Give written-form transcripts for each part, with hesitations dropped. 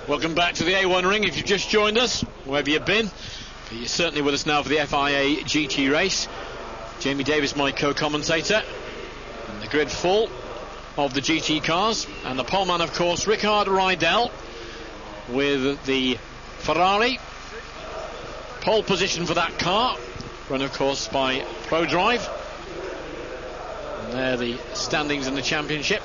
Welcome back to the A1 ring. If you've just joined us, wherever you've been, but you're certainly with us now for the FIA GT race. Jamie Davis, my co-commentator, and the grid full of the GT cars, and the poleman, of course, Ricard Rydell with the Ferrari. Pole position for that car, run of course by ProDrive. And there the standings in the championship.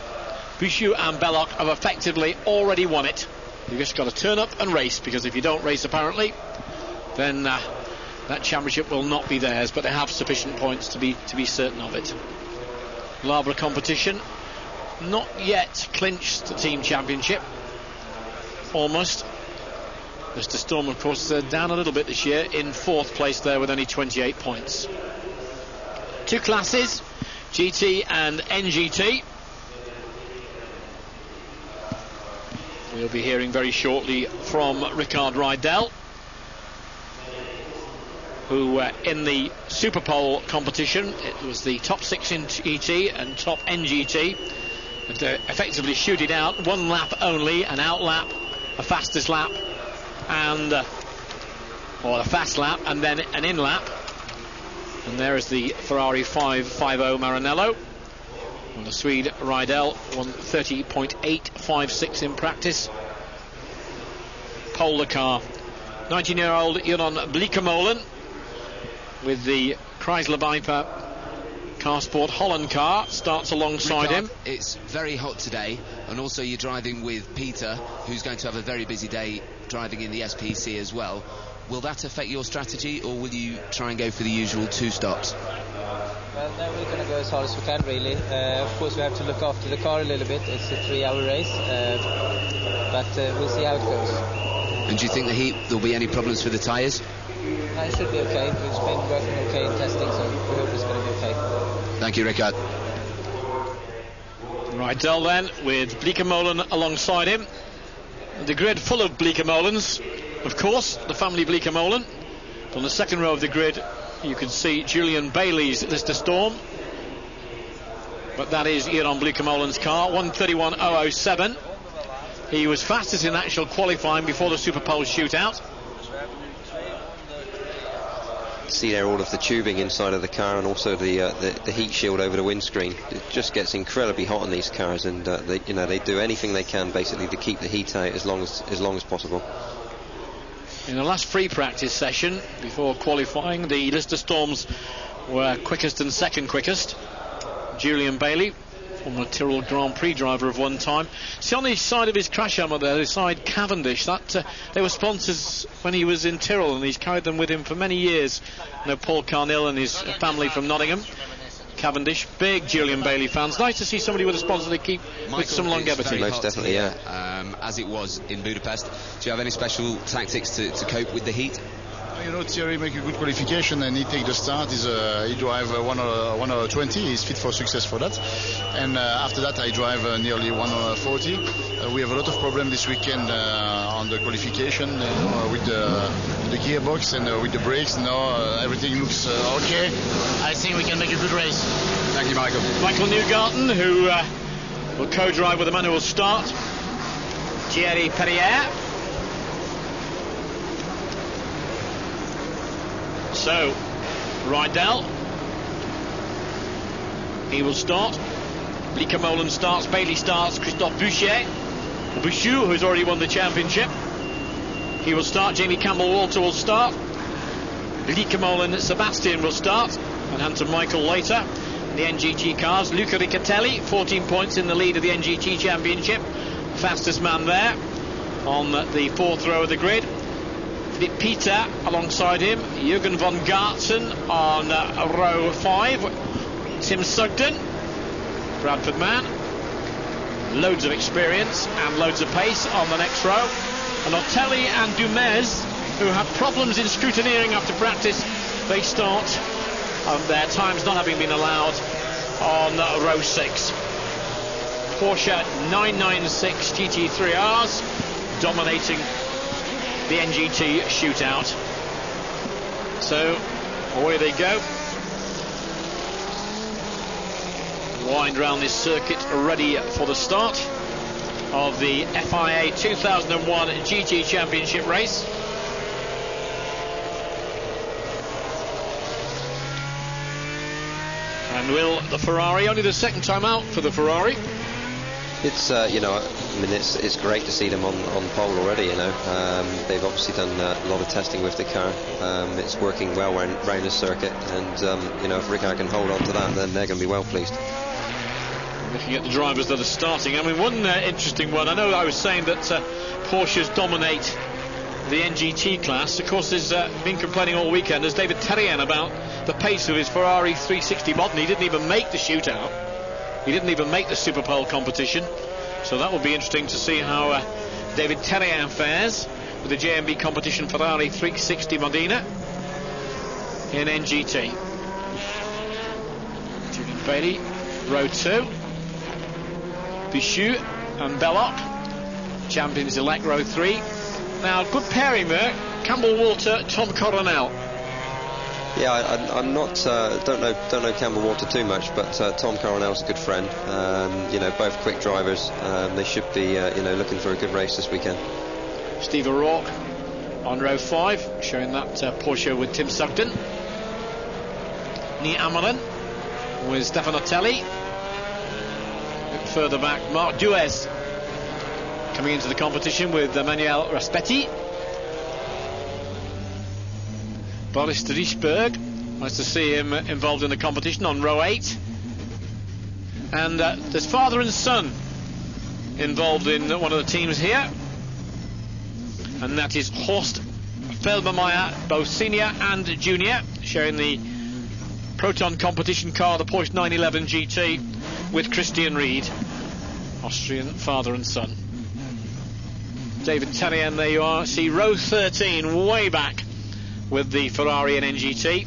Bouchou and Belloc have effectively already won it. You've just got to turn up and race, because if you don't race, apparently, then that championship will not be theirs. But they have sufficient points to be certain of it. Lavra competition, not yet clinched the team championship. Almost. Mr. Storm, of course, down a little bit this year, in fourth place there with only 28 points. Two classes, GT and NGT. We'll be hearing very shortly from Ricard Rydell, who in the Super Pole competition, it was the top 6 in GT and top NGT, and effectively shooted out one lap only, an out lap, a fastest lap, and or a fast lap, and then an in lap. And there is the Ferrari 550 Maranello. And the Swede Rydell won 30.856 in practice. Pole the car, 19-year-old Jeroen Bleekemolen with the Chrysler Viper Car Sport Holland car, starts alongside him. It's very hot today, and also you're driving with Peter, who's going to have a very busy day driving in the SPC as well. Will that affect your strategy, or will you try and go for the usual 2 stops? Well, no, we're going to go as hard as we can, really. Of course, we have to look after the car a little bit. It's a 3-hour race, but we'll see how it goes. And do you think there'll be any problems with the tyres? It should be okay. It's been working okay in testing, so we hope it's going to be okay. Thank you, Ricard. Rydell then, with Bleekemolen alongside him. The grid full of Bleekemolens, of course, the family Bleekemolen. On the second row of the grid, you can see Julian Bailey's Lister Storm, but that is Jeroen Bleekemolen's car, 1:31.007. He was fastest in actual qualifying before the Super Pole shootout. See there all of the tubing inside of the car, and also the heat shield over the windscreen. It just gets incredibly hot on these cars, and they do anything they can basically to keep the heat out as long as possible. In the last free practice session before qualifying, the Lister Storms were quickest and second quickest. Julian Bailey, former Tyrrell Grand Prix driver of one time. See on the side of his crash helmet there, the side Cavendish, that they were sponsors when he was in Tyrrell, and he's carried them with him for many years. You know, Paul Carnill and his family from Nottingham. Cavendish, big Julian Bailey fans. Nice to see somebody with a sponsor they keep with some longevity. Most definitely, yeah. As it was in Budapest. Do you have any special tactics to cope with the heat? You know, Thierry make a good qualification, and he take the start. He drive 1:20. He's fit for success for that. And after that, I drive nearly 1:40. We have a lot of problem this weekend on the qualification, with the gearbox and with the brakes. Now everything looks okay. I think we can make a good race. Thank you, Michael. Michael Newgarden, who will co-drive with the man who will start, Thierry Perrier. So, Rydell, he will start. Bleekemolen starts, Bailey starts, Christophe Bouchou, who's already won the championship, he will start. Jamie Campbell-Walter will start. Bleekemolen Sebastian will start, and Hampton Michael later. The NGT cars, Luca Riccatelli, 14 points in the lead of the NGT championship, fastest man there on the fourth row of the grid. Peter alongside him, Jürgen von Gartzen on row 5, Tim Sugden, Bradford man, loads of experience and loads of pace on the next row, and Otelli and Dumez, who had problems in scrutineering after practice, they start their times not having been allowed on row 6. Porsche 996 GT3Rs dominating the NGT shootout. So away they go. Wind round this circuit, ready for the start. of the FIA 2001 GT Championship race. And will the Ferrari, only the second time out for the Ferrari. It's you know, I mean, it's great to see them on pole already. You know, they've obviously done a lot of testing with the car. It's working well around the circuit, and you know, if Ricard can hold on to that, then they're going to be well pleased. Looking at the drivers that are starting, I mean, one interesting one. I know I was saying that Porsches dominate the NGT class. Of course, there's been complaining all weekend, as David Terrien, about the pace of his Ferrari 360 Modern. He didn't even make the shootout. He didn't even make the Super Pole competition. So that will be interesting to see how David Terrien fares with the JMB competition Ferrari 360 Modena in NGT. Julian Bailey, row 2. Bichou and Belloc, champions elect, row 3. Now, good pairing there, Campbell Walter, Tom Coronel. Yeah, I'm not don't know Campbell Walter too much, but Tom Coronel's a good friend. You know, both quick drivers. They should be you know, looking for a good race this weekend. Steve O'Rourke on row 5, showing that Porsche with Tim Sugden. Nii Amelen with Stefano Telli. Further back, Marc Duez coming into the competition with Manuel Raspetti. Boris Driesberg, nice to see him involved in the competition on row 8. And there's father and son involved in one of the teams here, and that is Horst Felbermayr, both senior and junior, sharing the Proton competition car, the Porsche 911 GT, with Christian Ried, Austrian father and son. David Terrien, there you are. See row 13 way back with the Ferrari and NGT.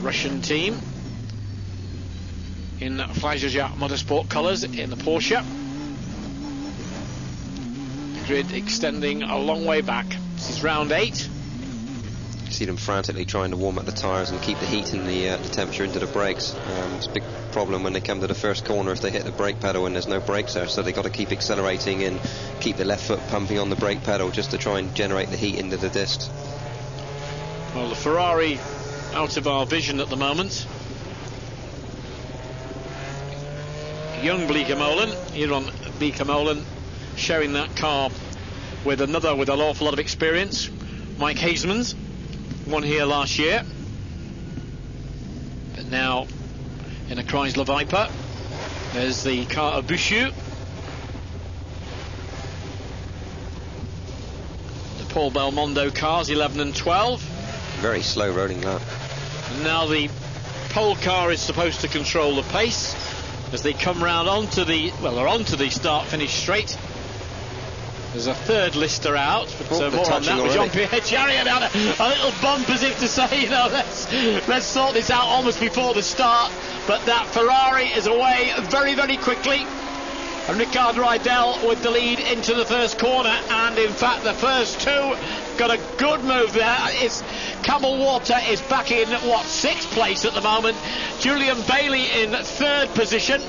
Russian team in Fleischer Motorsport colours in the Porsche. The grid extending a long way back. This is round 8. You see them frantically trying to warm up the tyres and keep the heat and the temperature into the brakes. It's a big problem when they come to the first corner if they hit the brake pedal and there's no brakes there, so they've got to keep accelerating and keep the left foot pumping on the brake pedal just to try and generate the heat into the discs. Well, the Ferrari out of our vision at the moment. Young Bleekemolen, here on Bleekemolen, sharing that car with another with an awful lot of experience, Mike Hasemans, won here last year, but now in a Chrysler Viper. There's the car of Bichou, the Paul Belmondo cars 11 and 12. Very slow rolling lap. Now the pole car is supposed to control the pace as they come round onto the, well, they're onto the start-finish straight. There's a third lister out, but more on that with Jean-Pierre Jarier down a little bump as if to say, you know, let's sort this out almost before the start. But that Ferrari is away very, very quickly. And Ricard Rydell with the lead into the first corner, and in fact the first two got a good move there. It's Campbell Walter is back in what, 6th place at the moment. Julian Bailey in 3rd position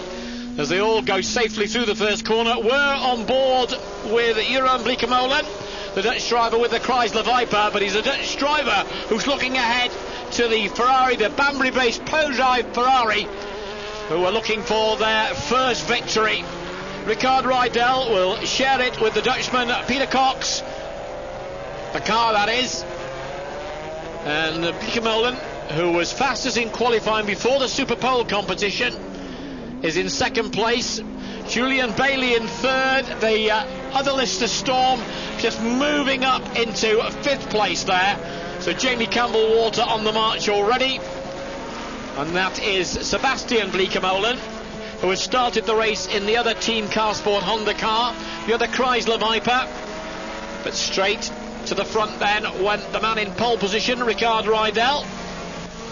as they all go safely through the first corner. We're on board with Jeroen Bleekemolen, the Dutch driver with the Chrysler Viper, but he's a Dutch driver who's looking ahead to the Ferrari, the Banbury-based Prodrive Ferrari, who are looking for their first victory. Ricard Rydell will share it with the Dutchman Peter Cox, the car that is, and Bleekemolen, who was fastest in qualifying before the Super Pole competition, is in 2nd place. Julian Bailey in 3rd. The other Lister Storm just moving up into 5th place there. So Jamie Campbell Walter on the march already, and that is Sebastian Bleekemolen, who has started the race in the other Team Carsport Honda car, the other Chrysler Viper. But straight to the front then went the man in pole position, Ricard Rydell.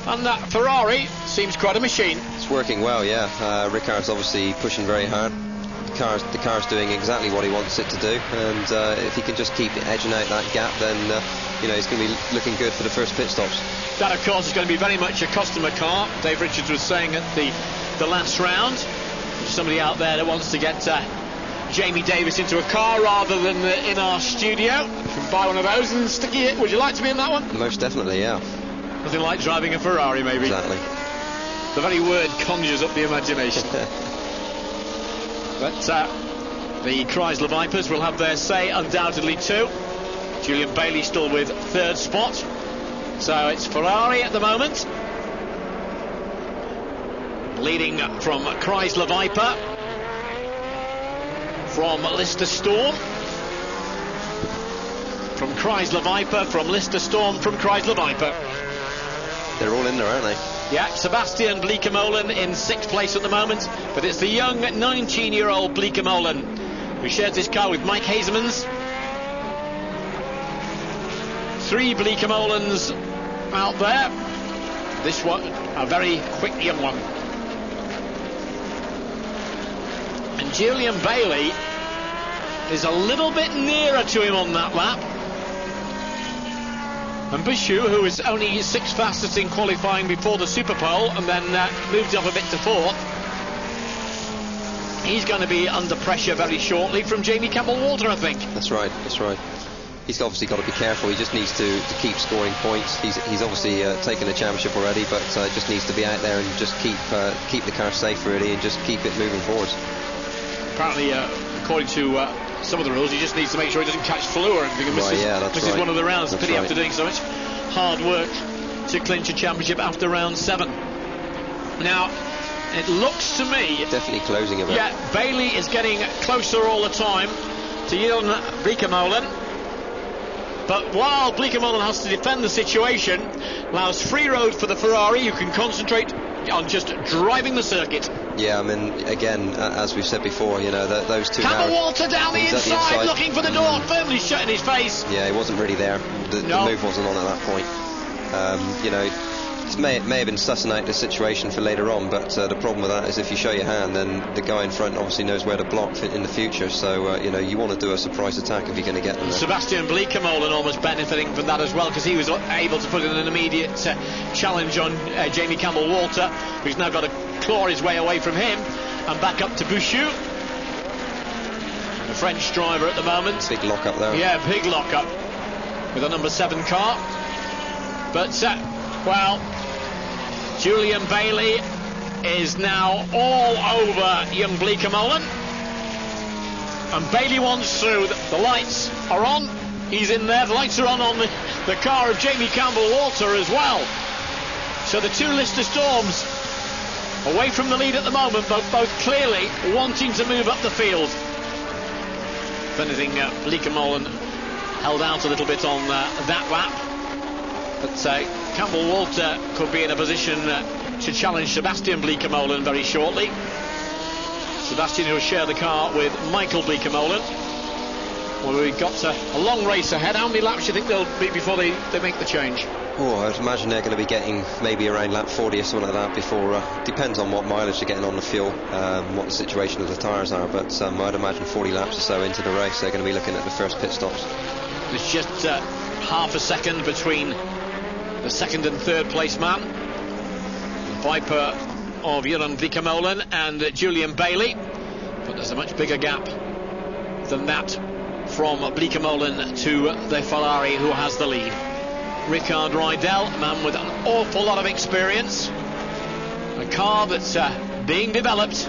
And that Ferrari seems quite a machine. It's working well, yeah. Ricard's obviously pushing very hard. The car's doing exactly what he wants it to do, and if he can just keep edging out that gap, then you know, he's going to be looking good for the first pit stops. That, of course, is going to be very much a customer car. Dave Richards was saying at the last round, somebody out there that wants to get Jamie Davis into a car rather than in our studio. You can buy one of those and stick it. Would you like to be in that one? Most definitely, yeah. Nothing like driving a Ferrari, maybe. Exactly. The very word conjures up the imagination. But the Chrysler Vipers will have their say undoubtedly too. Julian Bailey still with third spot. So it's Ferrari at the moment, leading from Chrysler Viper, from Lister Storm, from Chrysler Viper, from Lister Storm, from Chrysler Viper. They're all in there, aren't they? Yeah, Sebastian Bleekemolen in 6th place at the moment, but it's the young 19-year-old Bleekemolen who shares his car with Mike Hazemans. 3 Bleekemolens out there. This one, a very quick young one. And Julian Bailey is a little bit nearer to him on that lap. And Bouchou, who is only 6th fastest in qualifying before the Super Pole and then moved up a bit to 4th, he's going to be under pressure very shortly from Jamie Campbell-Walter, I think. That's right, that's right. He's obviously got to be careful. He just needs to keep scoring points. He's obviously taken the championship already, but just needs to be out there and just keep the car safe, really, and just keep it moving forwards. Apparently, according to some of the rules, he just needs to make sure he doesn't catch flu or anything and misses one of the rounds. Pity after doing so much hard work to clinch a championship after round 7. Now, it looks to me... Definitely closing a bit. Yeah, Bailey is getting closer all the time to Jan Bleekemolen. But while Bleekemolen has to defend the situation, allows free road for the Ferrari, who can concentrate on just driving the circuit. Yeah, I mean, again, as we've said before, you know, those two... Campbell-Walter down the inside, looking for the door, firmly shut in his face. Yeah, he wasn't really there. The move wasn't on at that point. You know, it may have been sussing out the situation for later on, but the problem with that is if you show your hand, then the guy in front obviously knows where to block in the future. So, you know, you want to do a surprise attack if you're going to get them there. Sebastian Bleekemolen almost benefiting from that as well, because he was able to put in an immediate challenge on Jamie Campbell-Walter, who's now got to claw his way away from him and back up to Bouchou, the French driver at the moment. Big lock up there. Yeah, big lock up with a number 7 car. But, well, Julian Bailey is now all over young Bleekemolen, and Bailey wants through. The lights are on, he's in there. The lights are on the car of Jamie Campbell-Walter as well. So the 2 Lister Storms away from the lead at the moment, both clearly wanting to move up the field. If anything, Bleekemolen held out a little bit on that lap, but Campbell-Walter could be in a position to challenge Sebastian Bleekemolen very shortly. Sebastian, who will share the car with Michael Bleekemolen. Well, we've got a long race ahead. How many laps do you think they'll be before they make the change? Oh, I'd imagine they're going to be getting maybe around lap 40 or something like that before. Depends on what mileage they're getting on the fuel, what the situation of the tyres are, but I'd imagine 40 laps or so into the race they're going to be looking at the first pit stops. It's just half a second between the 2nd and 3rd place man, Viper of Jan Bleekemolen and Julian Bailey, but there's a much bigger gap than that from Bleekemolen to the Ferrari, who has the lead. Rickard Rydell, a man with an awful lot of experience, a car that's being developed.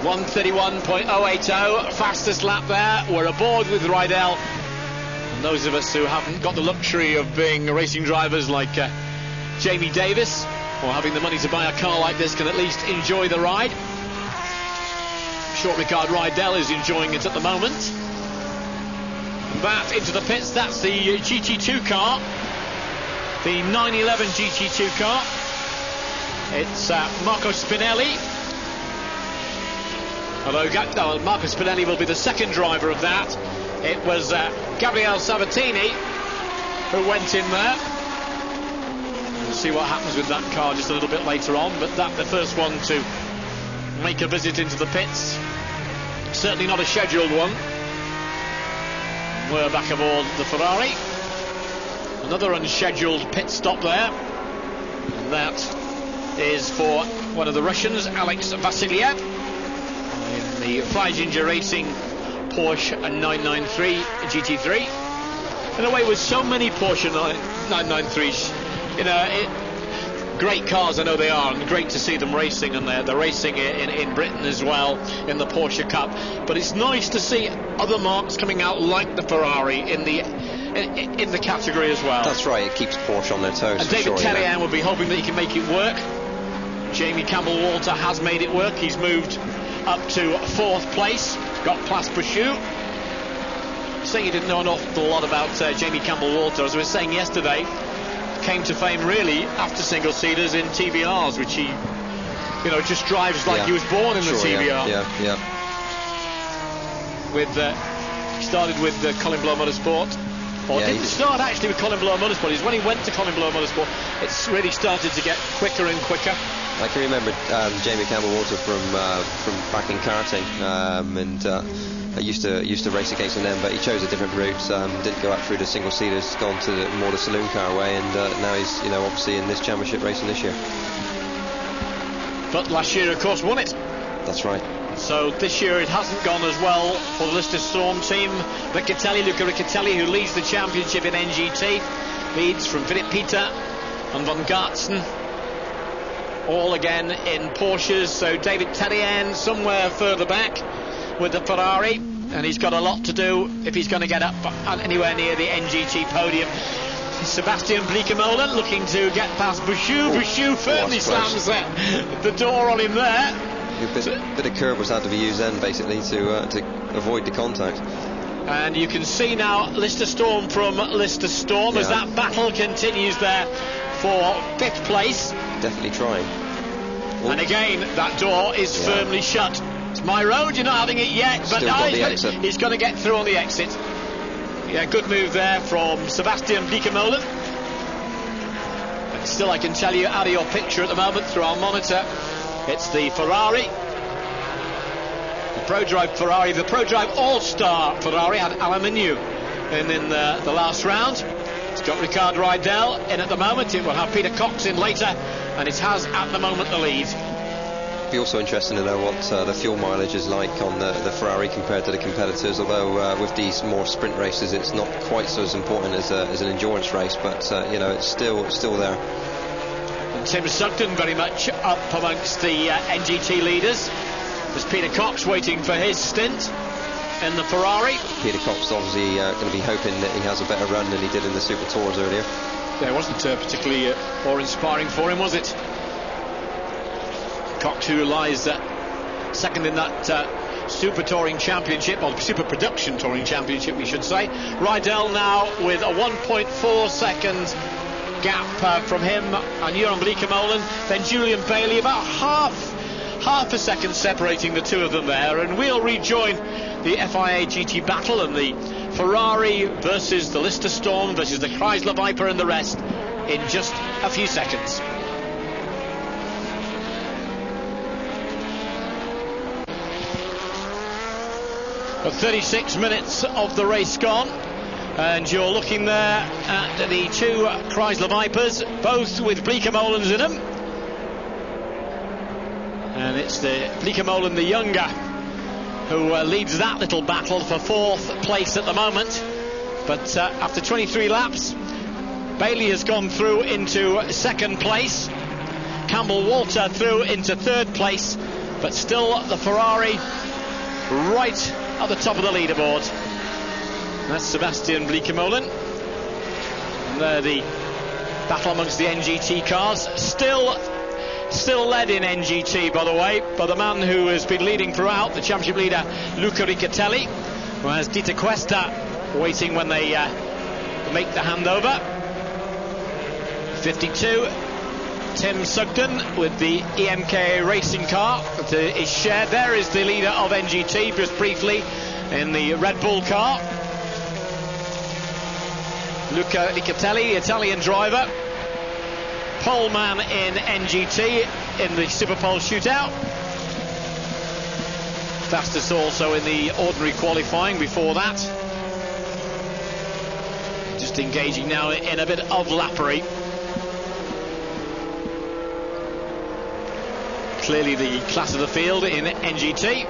1:31.080, fastest lap there. We're aboard with Rydell. And those of us who haven't got the luxury of being racing drivers like Jamie Davis, or having the money to buy a car like this, can at least enjoy the ride. I'm sure Rickard Rydell is enjoying it at the moment. That into the pits, that's the GT2 car, the 911 GT2 car. It's Marco Spinelli. Although Marco Spinelli will be the 2nd driver of that. It was Gabriele Sabatini who went in there. We'll see what happens with that car just a little bit later on, but that the first one to make a visit into the pits. Certainly not a scheduled one. We're back aboard the Ferrari. Another unscheduled pit stop there, and that is for one of the Russians, Alex Vasiliev, in the FIA Racing Porsche 993 GT3. In a way, with so many Porsche 993s, you know, great cars, I know they are, and great to see them racing, and they're racing in Britain as well in the Porsche Cup. But it's nice to see other marques coming out like the Ferrari in the category as well. That's right, it keeps Porsche on their toes. And David Terrien will be hoping that he can make it work. Jamie Campbell-Walter has made it work. He's moved up to 4th place, got past Bouchou. Saying you didn't know an awful lot about Jamie Campbell-Walter, as I was saying yesterday, came to fame really after single-seaters in TBRs, which he, you know, just drives like he was born in the TBR. Yeah. With he started with Colin Blow Motorsport, or didn't start actually with Colin Blow Motorsport. It's when he went to Colin Blow Motorsport, it's really started to get quicker and quicker. I can remember Jamie Campbell-Walter from back in karting, and I used to race against him then, but he chose a different route. Didn't go out through the single-seaters, gone to more the saloon car way, and now he's, you know, obviously in this championship racing this year. But last year, of course, won it. That's right. So this year it hasn't gone as well for the Lister Storm team. Luca Riccatelli, who leads the championship in NGT, leads from Philip Peter and Van Gartzen, all again in Porsches. So David Terrien somewhere further back with the Ferrari, and he's got a lot to do if he's going to get up anywhere near the NGT podium. Sebastian Bleekemolen looking to get past Bouchou. Bouchou firmly slams the door on him there. A bit of curb was had to be used then, basically, to avoid the contact. And you can see now Lister Storm from Lister Storm as that battle continues there for 5th place. Definitely trying. And again, that door is firmly shut. It's my road, you're not having it yet, but he's going to get through on the exit. Yeah, good move there from Sebastian Bleekemolen. But still, I can tell you out of your picture at the moment through our monitor, it's the Ferrari, the ProDrive Ferrari, the ProDrive All-Star Ferrari had Alain Menu in the last round. It's got Ricard Rydell in at the moment. It will have Peter Cox in later, and it has at the moment the lead. Be also interesting to know what the fuel mileage is like on the Ferrari compared to the competitors, although with these more sprint races it's not quite so as important as an endurance race, but you know, it's still there. And Tim Sugden very much up amongst the NGT leaders. There's Peter Cox waiting for his stint in the Ferrari. Peter Cox obviously going to be hoping that he has a better run than he did in the Super Tours earlier. Yeah, it wasn't particularly more inspiring for him, was it? Cox, who lies second in that Super Touring Championship, or Super Production Touring Championship, we should say. Rydell now with a 1.4 second gap from him and Jeroen Bleekemolen. Then Julian Bailey, about half a second separating the two of them there, and we'll rejoin the FIA GT battle and the Ferrari versus the Lister Storm versus the Chrysler Viper and the rest in just a few seconds. But 36 minutes of the race gone, and you're looking there at the two Chrysler Vipers, both with Bleekemolen's in them. And it's the Bleekemolen the younger who leads that little battle for 4th place at the moment. But after 23 laps, Bailey has gone through into 2nd place. Campbell-Walter through into 3rd place, but still the Ferrari right at the top of the leaderboard. That's Sebastian Bleekemolen. And there the battle amongst the NGT cars. Still led in NGT, by the way, by the man who has been leading throughout, the championship leader, Luca Riccatelli. Whereas Dieter Cuesta waiting when they make the handover. 52. Tim Sugden with the EMK racing car that is shared. There is the leader of NGT just briefly in the Red Bull car. Luca Riccatelli, Italian driver, pole man in NGT in the Superpole shootout. Fastest also in the ordinary qualifying before that. Just engaging now in a bit of lappery. Clearly the class of the field in NGT.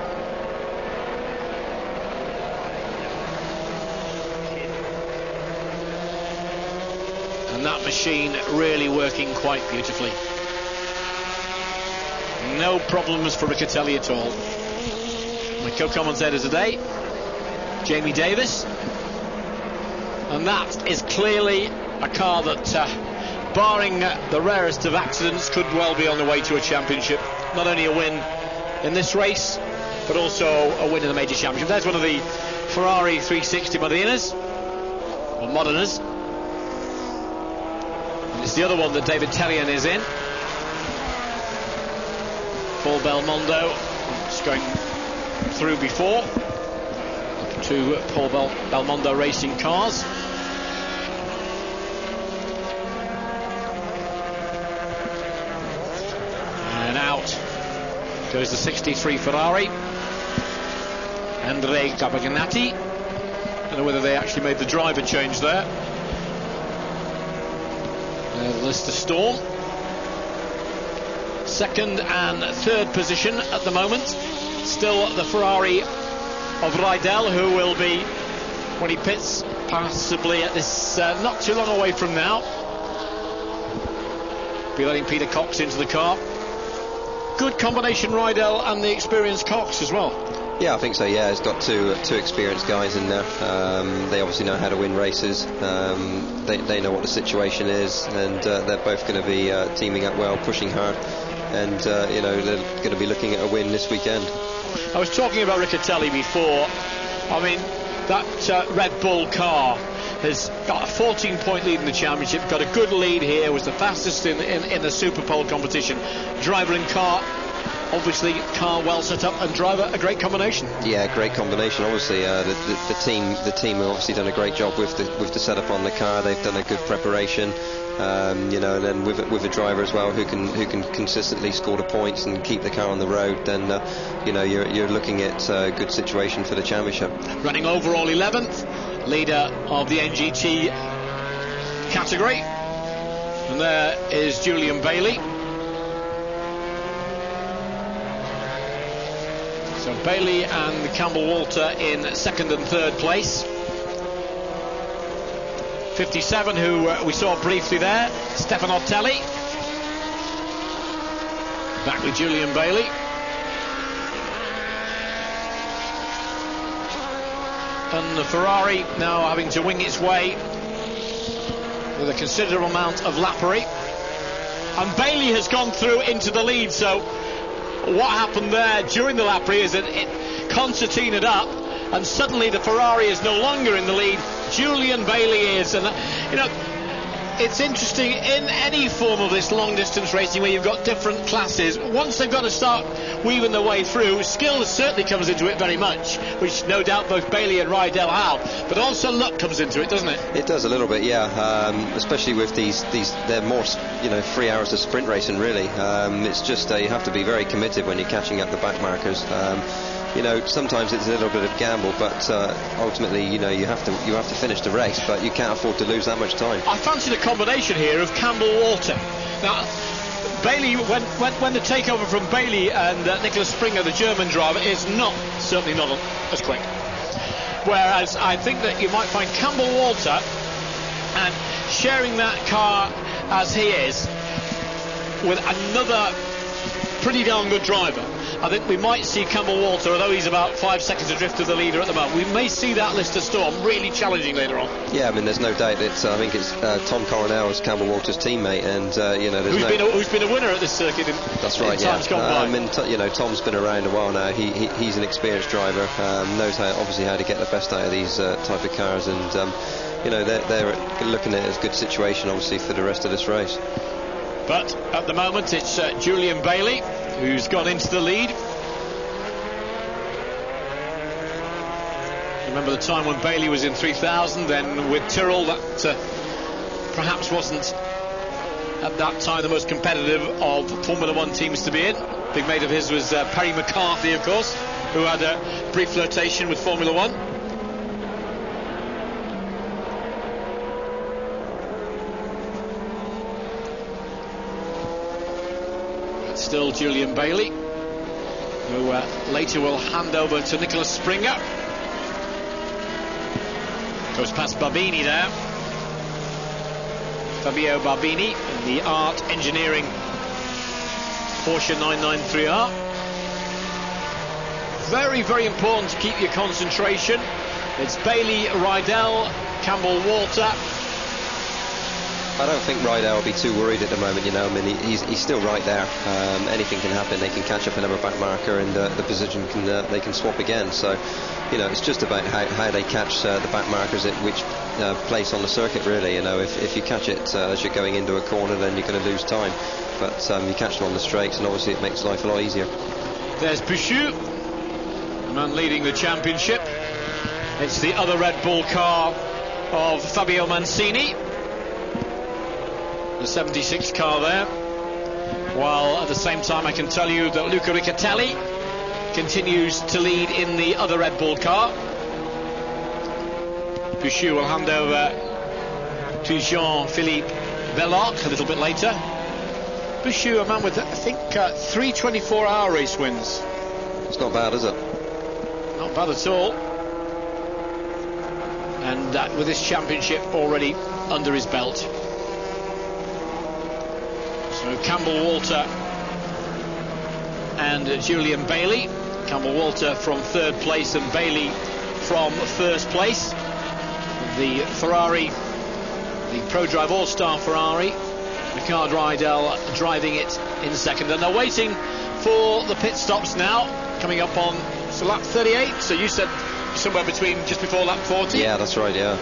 and that machine really working quite beautifully. No problems for Riccatelli at all. My co-commentator today, Jamie Davis, and that is clearly a car that, barring the rarest of accidents, could well be on the way to a championship. Not only a win in this race, but also a win in the major championship. There's one of the Ferrari 360 Modenas, or Modenas. And it's the other one that David Tellien is in. Paul Belmondo, just going through before. Two Paul Belmondo racing cars. And out goes the 63 Ferrari. Andrea Gabagnaty. I don't know whether they actually made the driver change there. Lister Storm. Second and third position at the moment. Still the Ferrari of Rydell, who will be, when he pits, possibly at this not too long away from now, be letting Peter Cox into the car. Good combination, Rydell and the experienced Cox as well. Yeah, I think so. Yeah, it's got two experienced guys in there. They obviously know how to win races. They know what the situation is, and they're both going to be teaming up well, pushing hard, and they're going to be looking at a win this weekend. I was talking about Riccatelli before. I mean, that Red Bull car has got a 14-point lead in the championship, got a good lead here, was the fastest in the Super Pole competition. Driver and car, obviously, car well set up, and driver a great combination. Yeah, great combination. Obviously, the team have obviously done a great job with the setup on the car. They've done a good preparation. And then with a driver as well who can consistently score the points and keep the car on the road, then you're looking at a good situation for the championship. Running overall 11th, leader of the NGT category, and there is Julian Bailey. So Bailey and Campbell Walter in second and third place. 57, who we saw briefly there, Stefano Telli. Back with Julian Bailey. And the Ferrari now having to wing its way with a considerable amount of lappery. And Bailey has gone through into the lead, so what happened there during the lappery is that it concertinaed up, and suddenly the Ferrari is no longer in the lead. Julian Bailey is, and it's interesting in any form of this long distance racing where you've got different classes. Once they've got to start weaving their way through, skill certainly comes into it very much, which no doubt both Bailey and Rydell have, but also luck comes into it, doesn't it? It does a little bit, yeah. Especially with these they're more 3 hours of sprint racing, really. It's just you have to be very committed when you're catching up the back markers. Sometimes it's a little bit of gamble, but ultimately, you have to finish the race, but you can't afford to lose that much time. I fancied a combination here of Campbell Walter. Now, Bailey, when the takeover from Bailey and Nicholas Springer, the German driver, is certainly not as quick. Whereas I think that you might find Campbell Walter, and sharing that car as he is with another pretty darn good driver, I think we might see Campbell Walter, although he's about 5 seconds adrift of the leader at the moment, we may see that Lister Storm really challenging later on. Yeah, I mean, there's no doubt that I think it's Tom Coronel is Campbell Walter's teammate, and who's been a winner at this circuit in times gone by. I mean, Tom's been around a while now. He's an experienced driver, knows obviously how to get the best out of these type of cars, and they're looking at it as a good situation, obviously, for the rest of this race. But at the moment, it's Julian Bailey who's gone into the lead. Remember the time when Bailey was in 3000, then with Tyrrell, that perhaps wasn't at that time the most competitive of Formula One teams to be in. Big mate of his was Perry McCarthy, of course, who had a brief flirtation with Formula One. Still Julian Bailey, who later will hand over to Nicholas Springer. Goes past Babini there. Fabio Barbini in the Art Engineering Porsche 993R. Very, very important to keep your concentration. It's Bailey, Rydell, Campbell, Walter. I don't think Rydell will be too worried at the moment, you know. I mean, he's still right there. Anything can happen. They can catch up another back marker, and the position can they can swap again. So, you know, it's just about how they catch the back markers at which place on the circuit, really. You know, if you catch it as you're going into a corner, then you're going to lose time. But you catch them on the straights, and obviously it makes life a lot easier. There's Bouchou, the man leading the championship. It's the other Red Bull car of Fabio Mancini, the 76 car there, while at the same time I can tell you that Luca Riccatelli continues to lead in the other Red Bull car. Bouchou will hand over to Jean-Philippe Belloc a little bit later. Bouchou, a man with, I think, 3 24-hour race wins. It's not bad, is it? Not bad at all. And with this championship already under his belt. So Campbell, Walter and Julian Bailey. Campbell, Walter from 3rd place and Bailey from 1st place. The Ferrari, the ProDrive All-Star Ferrari, Ricard Rydell driving it in 2nd. And they're waiting for the pit stops now, coming up on lap 38. So you said somewhere between just before lap 40? Yeah, that's right, yeah.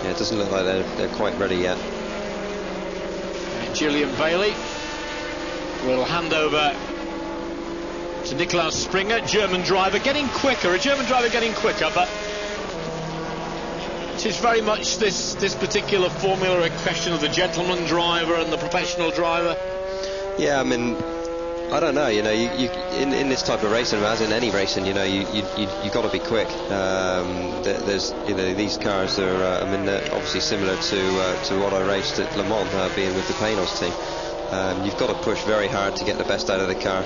Yeah, it doesn't look like they're quite ready yet. And Julian Bailey will hand over to Niklaus Springer, German driver, getting quicker, but it is very much this particular formula a question of the gentleman driver and the professional driver. Yeah, I mean, I don't know, you know, you in this type of racing, as in any racing, you know, you got to be quick. There's, you know, these cars are, I mean, they're obviously similar to what I raced at Le Mans, being with the Panos team. You've got to push very hard to get the best out of the car.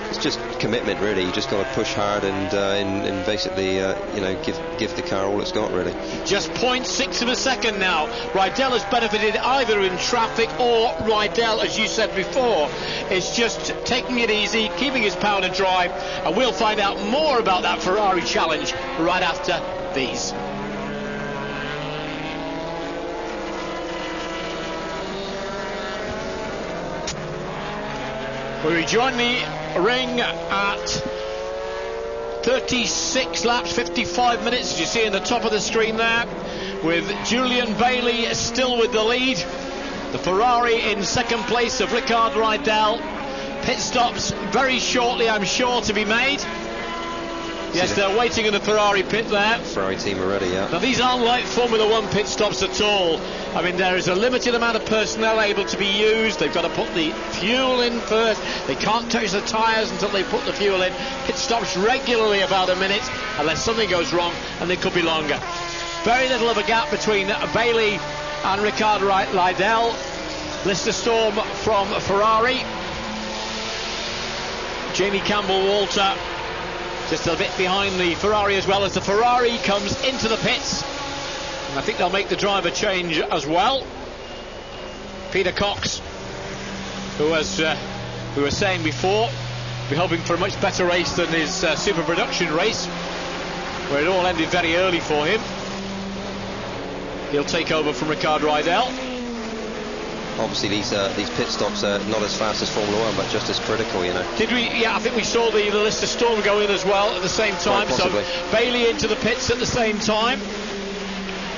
It's just commitment, really. You just got to push hard and basically, you know, give the car all it's got, really. Just 0.6 of a second now. Rydell has benefited either in traffic, or Rydell, as you said before, is just taking it easy, keeping his powder dry, and we'll find out more about that Ferrari challenge right after these. We rejoin the ring at 36 laps, 55 minutes, as you see in the top of the screen there, with Julian Bailey still with the lead. The Ferrari in 2nd place of Ricard Rydell. Pit stops very shortly, I'm sure, to be made. Yes, they're waiting in the Ferrari pit there. Ferrari team already, yeah. Now, these aren't like Formula 1 pit stops at all. I mean, there is a limited amount of personnel able to be used. They've got to put the fuel in first. They can't touch the tyres until they put the fuel in. Pit stops regularly about a minute, unless something goes wrong, and they could be longer. Very little of a gap between Bailey and Ricard Rydell. Lister Storm from Ferrari. Jamie Campbell-Walter just a bit behind the Ferrari, as well as the Ferrari comes into the pits. And I think they'll make the driver change as well. Peter Cox, who, as we were saying before, be hoping for a much better race than his super production race, where it all ended very early for him. He'll take over from Ricard Rydell. Obviously these pit stops are not as fast as Formula 1, but just as critical, you know. Did we? Yeah, I think we saw the Lister Storm go in as well at the same time. So Bailey into the pits at the same time.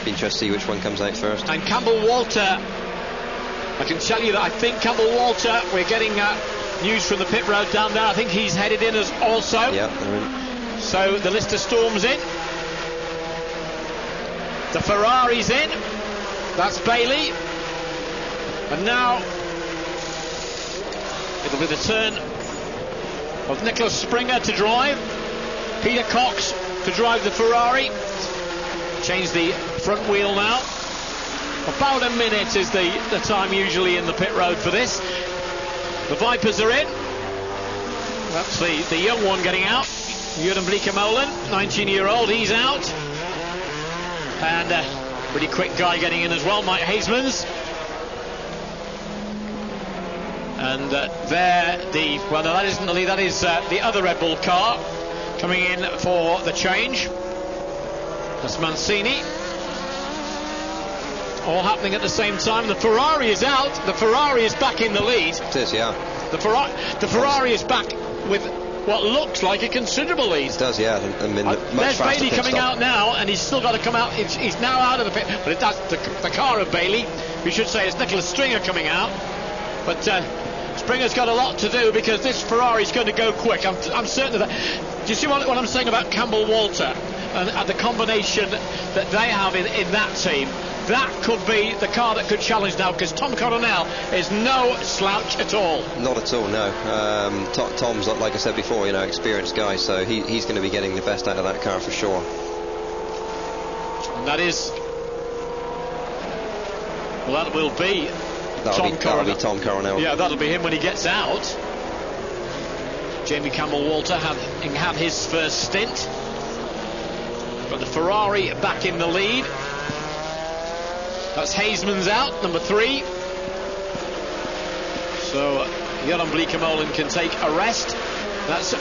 Be interested to see which one comes out first. And Campbell-Walter, I can tell you that I think Campbell-Walter, we're getting news from the pit road down there, I think he's headed in as also. Yeah, they're in. So the Lister Storm's in. The Ferrari's in. That's Bailey. And now it'll be the turn of Niklaus Springer to drive. Peter Cox to drive the Ferrari. Change the front wheel now. About a minute is the time usually in the pit road for this. The Vipers are in. That's the young one getting out. Jürgen Bleekemolen, 19-year-old, he's out. And pretty quick guy getting in as well, Mike Hasemans. And well, no, that isn't the lead, that is the other Red Bull car coming in for the change. That's Mancini. All happening at the same time. The Ferrari is out. The Ferrari is back in the lead. It is, yeah. The Ferrari is back with what looks like a considerable lead. It does, yeah. I mean, there's Bailey coming out now, and he's still got to come out. He's now out of the pit, but that's the car of Bailey. We should say it's Nicholas Stringer coming out, but Springer's got a lot to do because this Ferrari's going to go quick. I'm certain of that. Do you see what I'm saying about Campbell Walter and the combination that they have in that team? That could be the car that could challenge now, because Tom Coronel is no slouch at all. Not at all, no. Tom's, like I said before, experienced guy, so he's going to be getting the best out of that car for sure. And that will be Tom Coronel. Yeah, that'll be him when he gets out. Jamie Campbell Walter having had his first stint. Got the Ferrari back in the lead. That's Hasemans out, number 3. So Joran Bleekemolen can take a rest. That's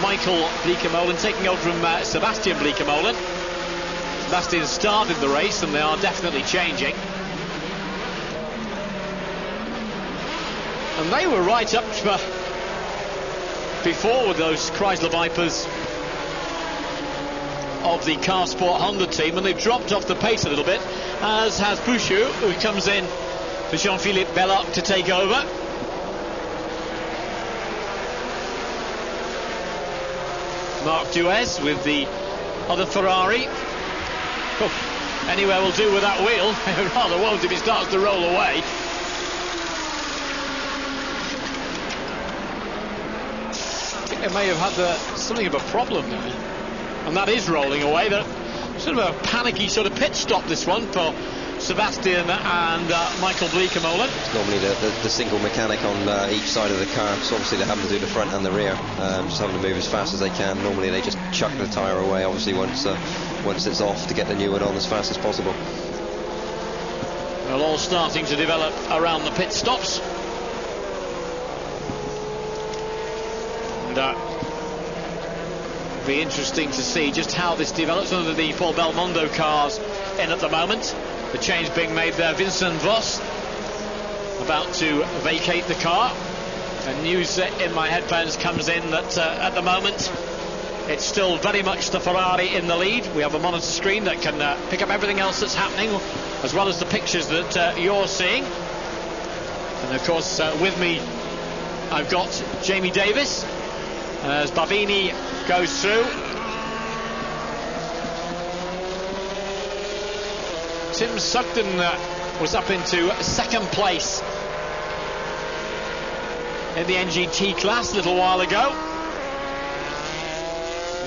Michael Bleekemolen taking over from Sebastian Bleekemolen. Sebastian started the race, and they are definitely changing. And they were right up before with those Chrysler Vipers of the Car Sport Honda team, and they've dropped off the pace a little bit, as has Bouchou, who comes in for Jean-Philippe Belloc to take over. Marc Duez with the other Ferrari. Oh, anywhere will do with that wheel. It rather won't if it starts to roll away. I think they may have had something of a problem there. And that is rolling away. Sort of a panicky sort of pit stop, this one, for Sebastian and Michael Bleekemolen. It's normally the single mechanic on each side of the car, so obviously they having to do the front and the rear, just having to move as fast as they can. Normally they just chuck the tyre away, obviously, once it's off, to get the new one on as fast as possible. Well, all starting to develop around the pit stops. And be interesting to see just how this develops under the four Belmondo cars in at the moment. The change being made there. Vincent Voss about to vacate the car, and news in my headphones comes in that at the moment it's still very much the Ferrari in the lead. We have a monitor screen that can pick up everything else that's happening, as well as the pictures that you're seeing. And of course with me I've got Jamie Davis as Bavini goes through. Tim Sugden was up into second place in the NGT class a little while ago.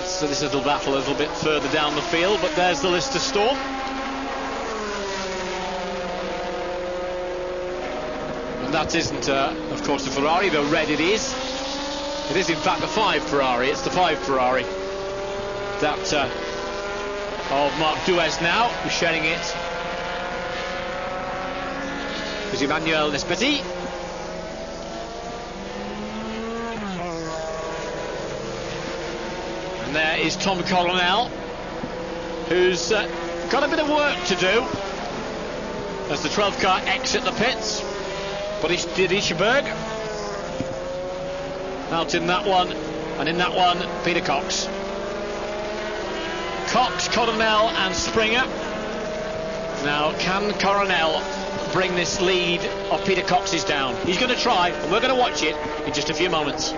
So this little battle a little bit further down the field, but there's the Lister Storm. And that isn't of course the Ferrari, though red it is. It is in fact the 5 Ferrari. It's the 5 Ferrari that of Marc Duez now, who's sharing it with Emmanuel Nespetti. And there is Tom Coronel, who's got a bit of work to do as the 12th car exit the pits. Boris Didischerberg out in that one, and in that one Peter Cox. Cox, Coronel and Springer. Now can Coronel bring this lead of Peter Cox's down? He's going to try, and we're going to watch it in just a few moments.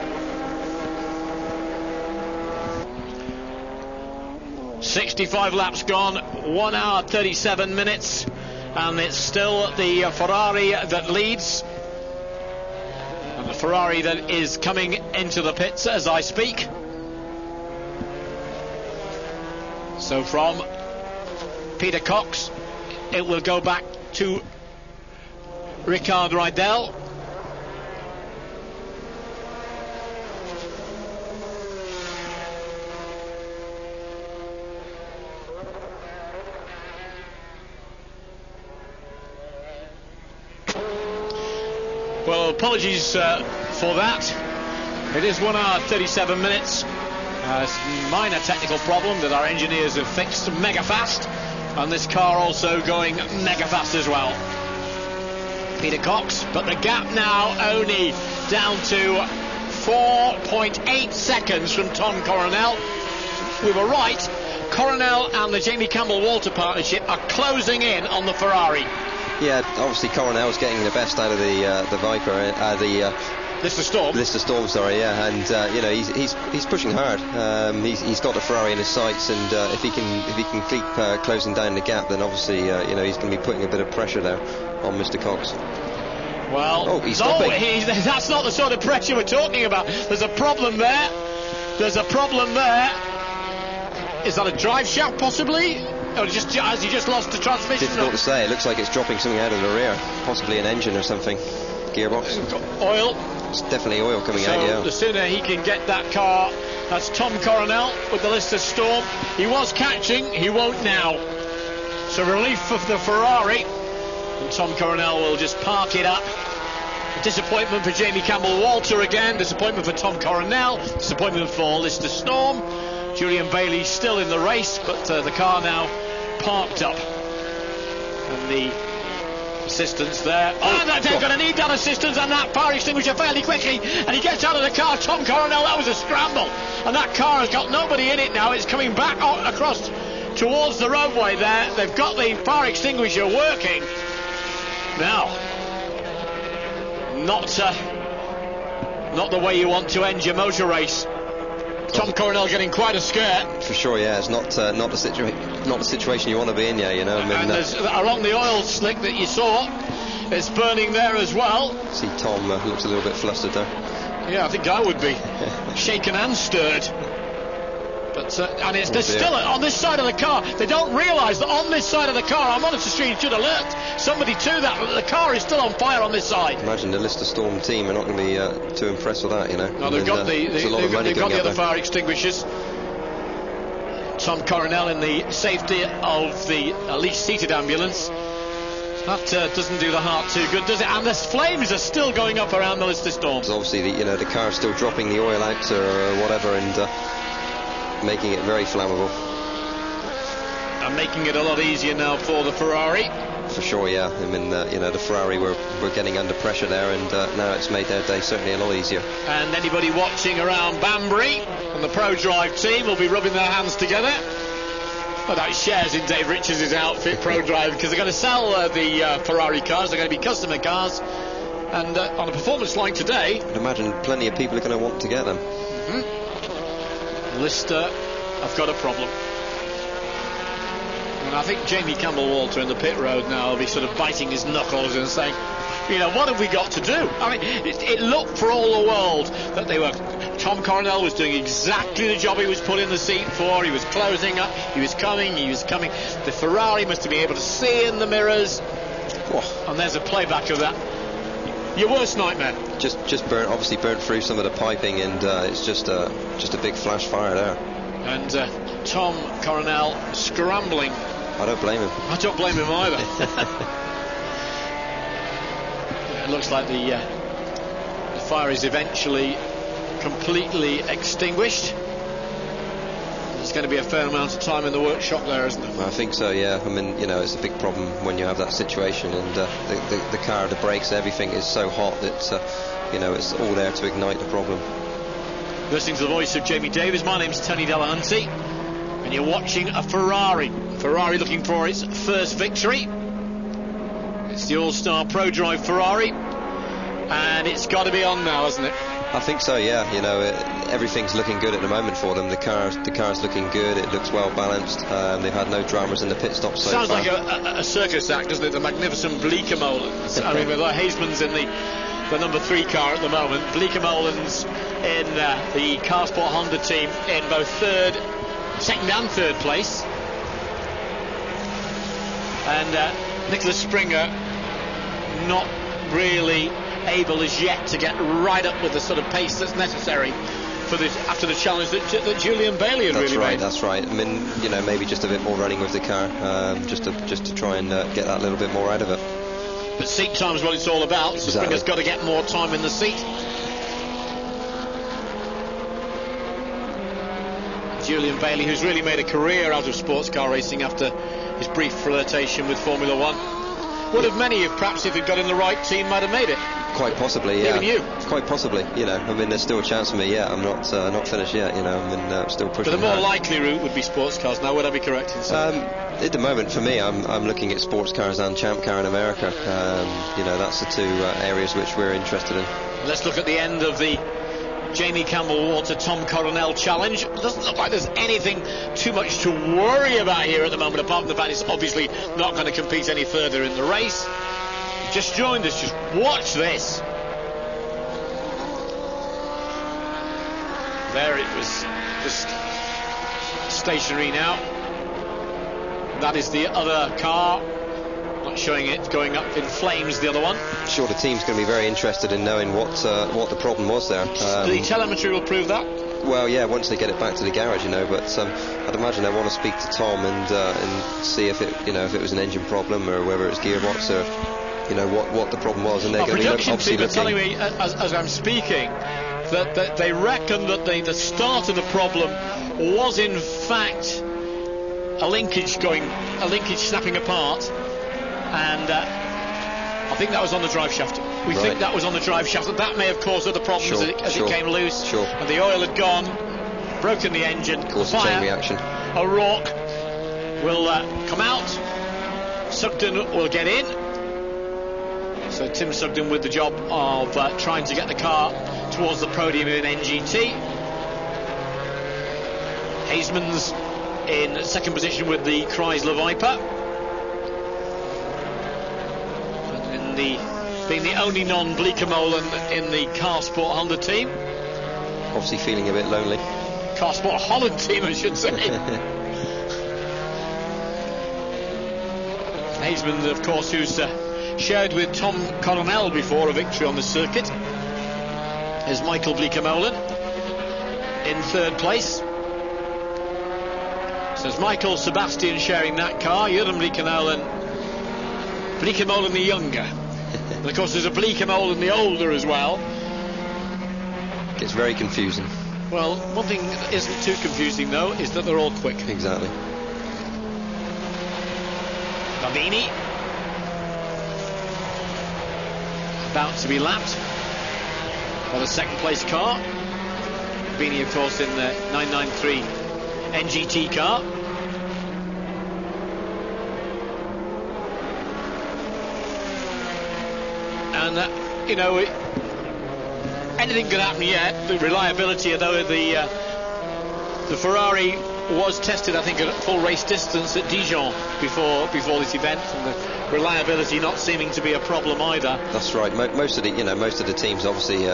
65 laps gone, 1 hour 37 minutes, and it's still the Ferrari that leads. And the Ferrari that is coming into the pits as I speak. So from Peter Cox, it will go back to Ricard Rydell. apologies for that. It is 1 hour 37 minutes. It's a minor technical problem that our engineers have fixed mega fast, and this car also going mega fast as well. Peter Cox, but the gap now only down to 4.8 seconds from Tom Coronel. We were right. Coronel and the Jamie Campbell-Walter partnership are closing in on the Ferrari. Yeah, obviously Coronel's getting the best out of the Viper, Lister Storm, sorry, yeah, and you know, he's pushing hard. He's got the Ferrari in his sights, and if he can keep closing down the gap, then obviously you know, he's going to be putting a bit of pressure there on Mr. Cox. Well, he's stopping. That's not the sort of pressure we're talking about. There's a problem there. Is that a drive shaft possibly? Or has he just lost the transmission? Difficult to say. It looks like it's dropping something out of the rear, possibly an engine or something. Gearbox. Oil. It's definitely oil coming out, yeah. The sooner he can get that car. That's Tom Coronel with the Lister Storm. He was catching, he won't now. So relief of the Ferrari, and Tom Coronel will just park it up. Disappointment for Jamie Campbell-Walter again. Disappointment for Tom Coronel. Disappointment for Lister Storm. Julian Bailey still in the race, but the car now parked up. And the assistance there. They're going to need that assistance and that fire extinguisher fairly quickly. And he gets out of the car. Tom Coronel, that was a scramble. And that car has got nobody in it now. It's coming back across towards the roadway there. They've got the fire extinguisher working. Now, not the way you want to end your motor race. Tom Coronel getting quite a scare. For sure, yeah. It's not the situation you want to be in, yeah. You know. I mean, and along the oil slick that you saw, it's burning there as well. See, Tom looks a little bit flustered there. Yeah, I think I would be shaken and stirred. But and they're still on this side of the car. They don't realise that on this side of the car, our monitor screen should alert somebody to that. The car is still on fire on this side. Imagine the Lister Storm team are not going to be too impressed with that, you know. No, they've got the other fire extinguishers. Tom Coronel in the safety of the least seated ambulance. That doesn't do the heart too good, does it? And the flames are still going up around the Lister Storm. So obviously, the car's still dropping the oil out or whatever, and making it very flammable. And making it a lot easier now for the Ferrari. For sure, yeah. I mean, the Ferrari were getting under pressure there, and now it's made their day certainly a lot easier. And anybody watching around Banbury and the Pro Drive team will be rubbing their hands together. Well, that shares in Dave Richards' outfit, Pro Drive, because they're going to sell the Ferrari cars. They're going to be customer cars. And on a performance like today, I'd imagine plenty of people are going to want to get them. Lister have got a problem. And I think Jamie Campbell-Walter in the pit road now will be sort of biting his knuckles and saying, you know, what have we got to do? I mean, it looked for all the world that Tom Coronel was doing exactly the job he was put in the seat for. He was closing up, he was coming. The Ferrari must have been able to see in the mirrors. And there's a playback of that. Your worst nightmare. Just obviously burnt through some of the piping, and it's just a big flash fire there. And Tom Coronel scrambling. I don't blame him. I don't blame him either. It looks like the fire is eventually completely extinguished. There's going to be a fair amount of time in the workshop there, isn't there? I think so, yeah. I mean, you know, it's a big problem when you have that situation, and the car, the brakes, everything is so hot that you know, it's all there to ignite the problem. Listening to the voice of Jamie Davis, my name's Tony Delahunty, and you're watching a Ferrari looking for its first victory. It's the All-Star Pro Drive Ferrari, and it's got to be on now, hasn't it? I think so, yeah. You know, everything's looking good at the moment for them. The car's looking good. It looks well balanced. They've had no dramas in the pit stop so far. Sounds like a circus act, doesn't it? The magnificent Bleekemolen's. I mean, with Hazeman's in the number 3 car at the moment. Bleekemolen's in the Carsport Honda team in both second and third place. And Nicholas Springer not really able as yet to get right up with the sort of pace that's necessary for this after the challenge that Julian Bailey had really made. That's right. I mean, you know, maybe just a bit more running with the car, just to try and get that little bit more out of it. But seat time is what it's all about, so Exactly. Springer's got to get more time in the seat. Julian Bailey, who's really made a career out of sports car racing after his brief flirtation with Formula One. Would have many, if perhaps if he'd got in the right team, might have made it. Quite possibly, yeah. Even you. Quite possibly, you know. I mean, there's still a chance for me. Yeah, I'm not finished yet. You know, I mean, still pushing. But the more hard. likely route would be sports cars. Now, would I be correct in saying? At the moment, for me, I'm looking at sports cars and champ car in America. You know, that's the two areas which we're interested in. Let's look at the end of the Jamie Campbell-Walter Tom Coronel challenge. It doesn't look like there's anything too much to worry about here at the moment, apart from the fact it's obviously not going to compete any further in the race. Just joined us, just watch this. There it was, just stationary now. That is the other car. Not showing it going up in flames, the other one. Sure, the team's going to be very interested in knowing what the problem was there. The telemetry will prove that. Well, yeah, once they get it back to the garage, you know. But I'd imagine they want to speak to Tom and see if it, you know, if it was an engine problem or whether it's gearbox or, you know, what the problem was. And they're going to be production obviously team are looking. telling me, as I'm speaking, that they reckon that the start of the problem was in fact a linkage snapping apart, and I think that was on the drive shaft. We think that was on the drive shaft. That may have caused other problems as it came loose. Sure. And the oil had gone, broken the engine. Caused a chain reaction. O'Rourke will come out. Sugden will get in. So Tim Sugden with the job of trying to get the car towards the podium in NGT. Haseman's in second position with the Chrysler Viper. And being the only non-Bleekemolen in the Car Sport Honda team. Obviously feeling a bit lonely. Car Sport Holland team, I should say. Haseman, of course, who's shared with Tom Coronel before a victory on the circuit, is Michael Bleekemolen in third place. So it's Michael Sebastian sharing that car, Jurgen Bleekemolen the younger. And of course there's a Bleekemolen the older as well. Gets very confusing. Well, one thing that isn't too confusing though is that they're all quick. Exactly. Gavini about to be lapped by the second place car. Gavini, of course, in the 993 NGT car. And you know, anything could happen yet. The reliability, though, the Ferrari was tested, I think, at full race distance at Dijon before this event, and the reliability not seeming to be a problem either. That's right. Most of the teams, obviously,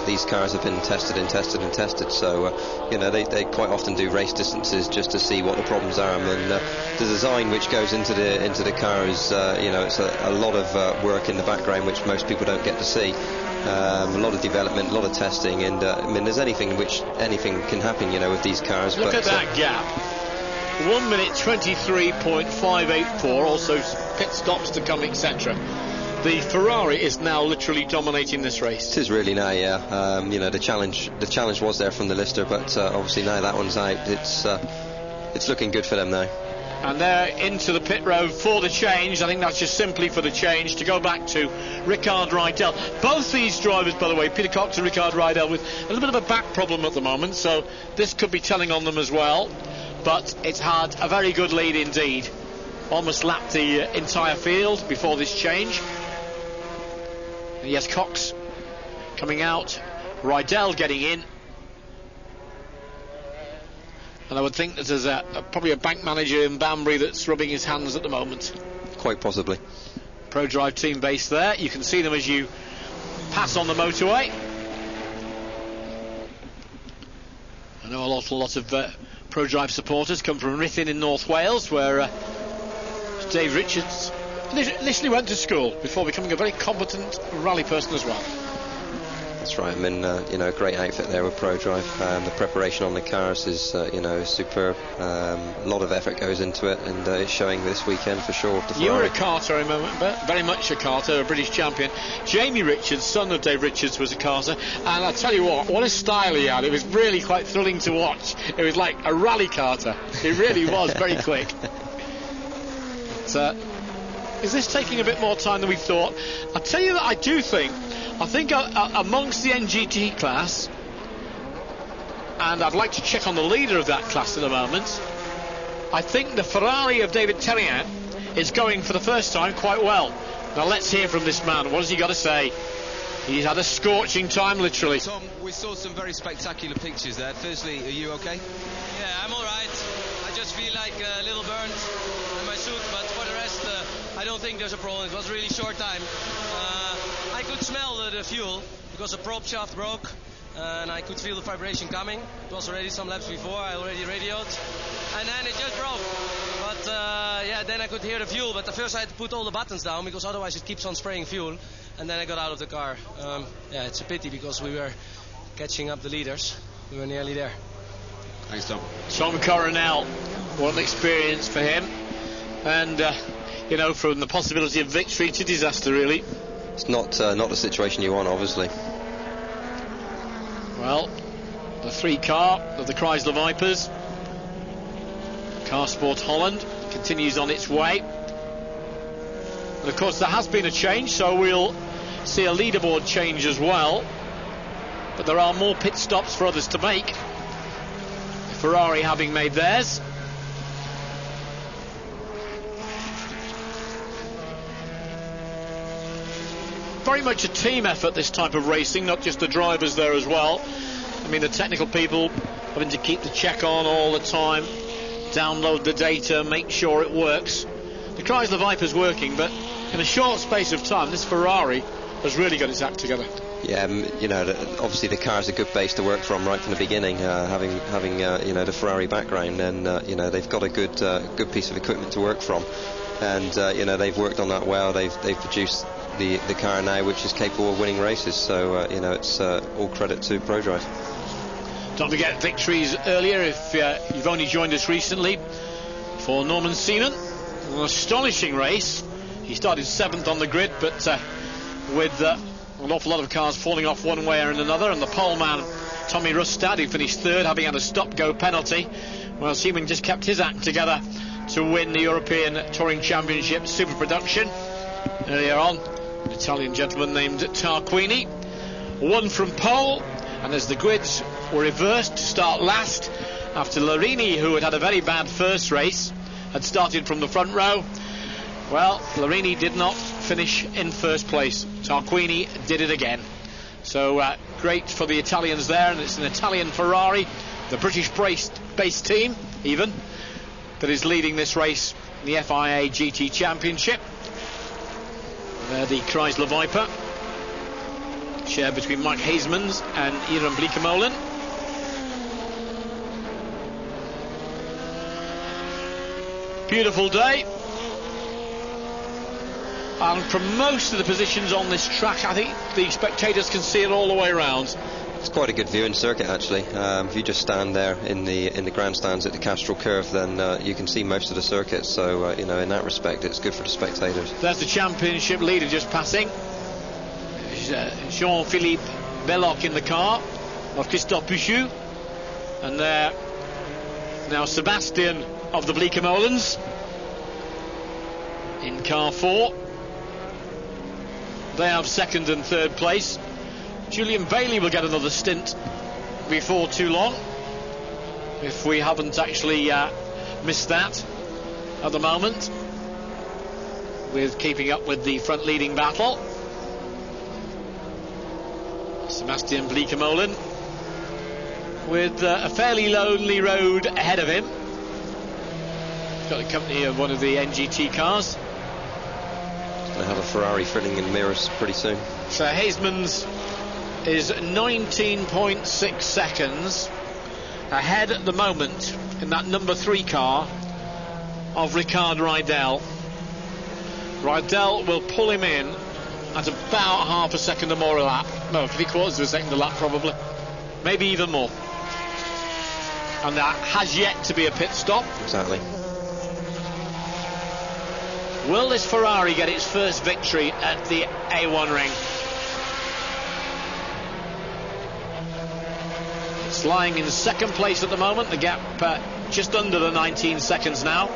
these cars have been tested. So they quite often do race distances just to see what the problems are. I mean, the design which goes into the car is it's a lot of work in the background which most people don't get to see. A lot of development, a lot of testing, and I mean, there's anything can happen, with these cars. Look at that gap. 1 minute 23.584. Also pit stops to come, etc. The Ferrari is now literally dominating this race. It is really now, yeah. The challenge was there from the Lister, but obviously now that one's out. It's looking good for them now. And they're into the pit road for the change. I think that's just simply for the change to go back to Ricard Rydell. Both these drivers, by the way, Peter Cox and Ricard Rydell, with a little bit of a back problem at the moment, so this could be telling on them as well. But it's had a very good lead indeed. Almost lapped the entire field before this change. And yes, Cox coming out, Rydell getting in. And I would think that there's probably a bank manager in Banbury that's rubbing his hands at the moment. Quite possibly. Pro Drive team base there. You can see them as you pass on the motorway. I know a lot of Pro Drive supporters come from Ruthin in North Wales, where Dave Richards initially went to school before becoming a very competent rally person as well. That's right. I mean, you know, a great outfit there with ProDrive. The preparation on the cars is, you know, superb. A lot of effort goes into it, and it's showing this weekend for sure. You were a karter, I remember, very much a karter, a British champion. Jamie Richards, son of Dave Richards, was a karter, and I tell you what a style he had. It was really quite thrilling to watch. It was like a rally karter. It really was very quick. But, is this taking a bit more time than we thought? I'll tell you that I think amongst the NGT class, and I'd like to check on the leader of that class at the moment, I think the Ferrari of David Terrien is going for the first time quite well. Now let's hear from this man. What has he got to say? He's had a scorching time, literally. Tom, we saw some very spectacular pictures there. Firstly, are you okay? Yeah, I'm all right. I just feel like a little burnt in my suit, but for the rest, I don't think there's a problem. It was a really short time. I could smell the fuel because the prop shaft broke, and I could feel the vibration coming. It was already some laps before. I already radioed, and then it just broke. But yeah, then I could hear the fuel. But first I had to put all the buttons down because otherwise it keeps on spraying fuel. And then I got out of the car. Yeah, it's a pity because we were catching up the leaders. We were nearly there. Thanks, Tom. Tom Coronel, what an experience for him. And, you know, from the possibility of victory to disaster, really. It's not the situation you want, obviously. Well, the 3 car of the Chrysler Vipers, Car Sport Holland, continues on its way. And of course there has been a change, so we'll see a leaderboard change as well. But there are more pit stops for others to make. Ferrari having made theirs. Very much a team effort, this type of racing, not just the drivers there as well. I mean, the technical people having to keep the check on all the time, download the data, make sure it works. The Chrysler Viper's working, but in a short space of time, this Ferrari has really got its act together. Yeah, you know, obviously the car's a good base to work from right from the beginning, having you know, the Ferrari background, and you know, they've got a good piece of equipment to work from, and you know, they've worked on that well. They've produced the car now which is capable of winning races, so you know, it's all credit to ProDrive. Don't forget victories earlier if you've only joined us recently. For Norman Seaman, an astonishing race. He started 7th on the grid, but with an awful lot of cars falling off one way or another, and the pole man Tommy Rustad, who finished 3rd, having had a stop-go penalty. Well, Seaman just kept his act together to win the European Touring Championship Super Production. Earlier on, an Italian gentleman named Tarquini won from pole, and as the grids were reversed to start last, after Larini, who had had a very bad first race, had started from the front row, well, Larini did not finish in first place. Tarquini did it again. So great for the Italians there, and it's an Italian Ferrari, the British-based team even, that is leading this race in the FIA GT Championship. They're the Chrysler Viper, shared between Mike Hasemans and Iran Blikemolen. Beautiful day. And from most of the positions on this track, I think the spectators can see it all the way around. It's quite a good viewing circuit, actually. If you just stand there in the grandstands at the Castrol Curve, then you can see most of the circuit. So you know, in that respect, it's good for the spectators. There's the championship leader just passing. Jean-Philippe Belloc in the car of Christophe Bouchou, and there now Sebastian of the Bleekermolens in car 4. They have 2nd and 3rd place. Julian Bailey will get another stint before too long, if we haven't actually missed that at the moment, with keeping up with the front leading battle. Sebastian Bleekermolen with a fairly lonely road ahead of him. He's got the company of one of the NGT cars. Going to have a Ferrari filling in mirrors pretty soon. So Hasemans is 19.6 seconds ahead at the moment in that number 3 car of Ricard Rydell. Rydell will pull him in at about half a second or more a lap. no, 3/4 of a second a lap probably, maybe even more. And that has yet to be a pit stop. Exactly. Will this Ferrari get its first victory at the A1 ring? It's lying in second place at the moment, the gap just under the 19 seconds now.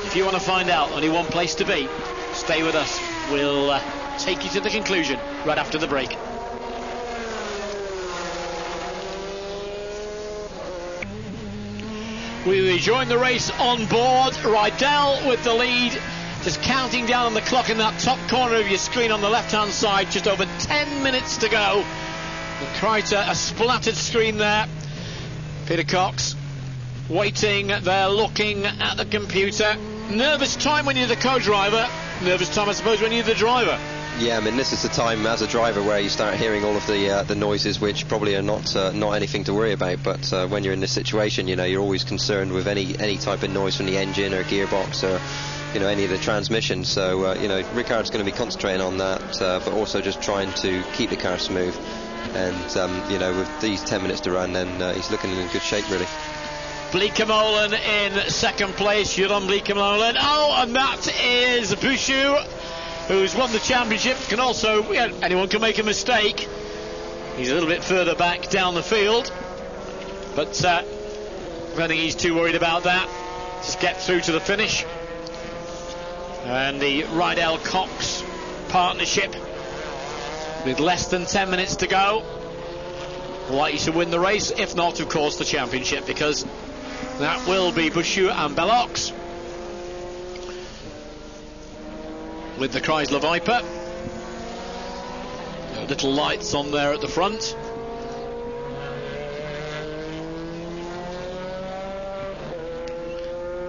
If you want to find out, only one place to be. Stay with us. We'll take you to the conclusion right after the break. We rejoin the race on board. Rydell with the lead, just counting down on the clock in that top corner of your screen on the left-hand side. Just over 10 minutes to go. And Kreiter, a splattered screen there. Peter Cox waiting there, looking at the computer. Nervous time when you're the co-driver. Nervous time, I suppose, when you're the driver. Yeah, I mean, this is the time as a driver where you start hearing all of the noises, which probably are not anything to worry about. But when you're in this situation, you know, you're always concerned with any type of noise from the engine or gearbox or, you know, any of the transmissions. So you know, Ricard's going to be concentrating on that, but also just trying to keep the car smooth. And you know, with these 10 minutes to run, then he's looking in good shape, really. Bleekemolen in second place. Jeroen Bleekemolen. Oh, and that is Bouchou, who's won the championship. Can also, anyone can make a mistake. He's a little bit further back down the field, but I don't think he's too worried about that. Just get through to the finish. And the Rydell Cox partnership, with less than 10 minutes to go, likely to win the race. If not, of course, the championship, because that will be Bouchou and Bellox with the Chrysler Viper. Little lights on there at the front.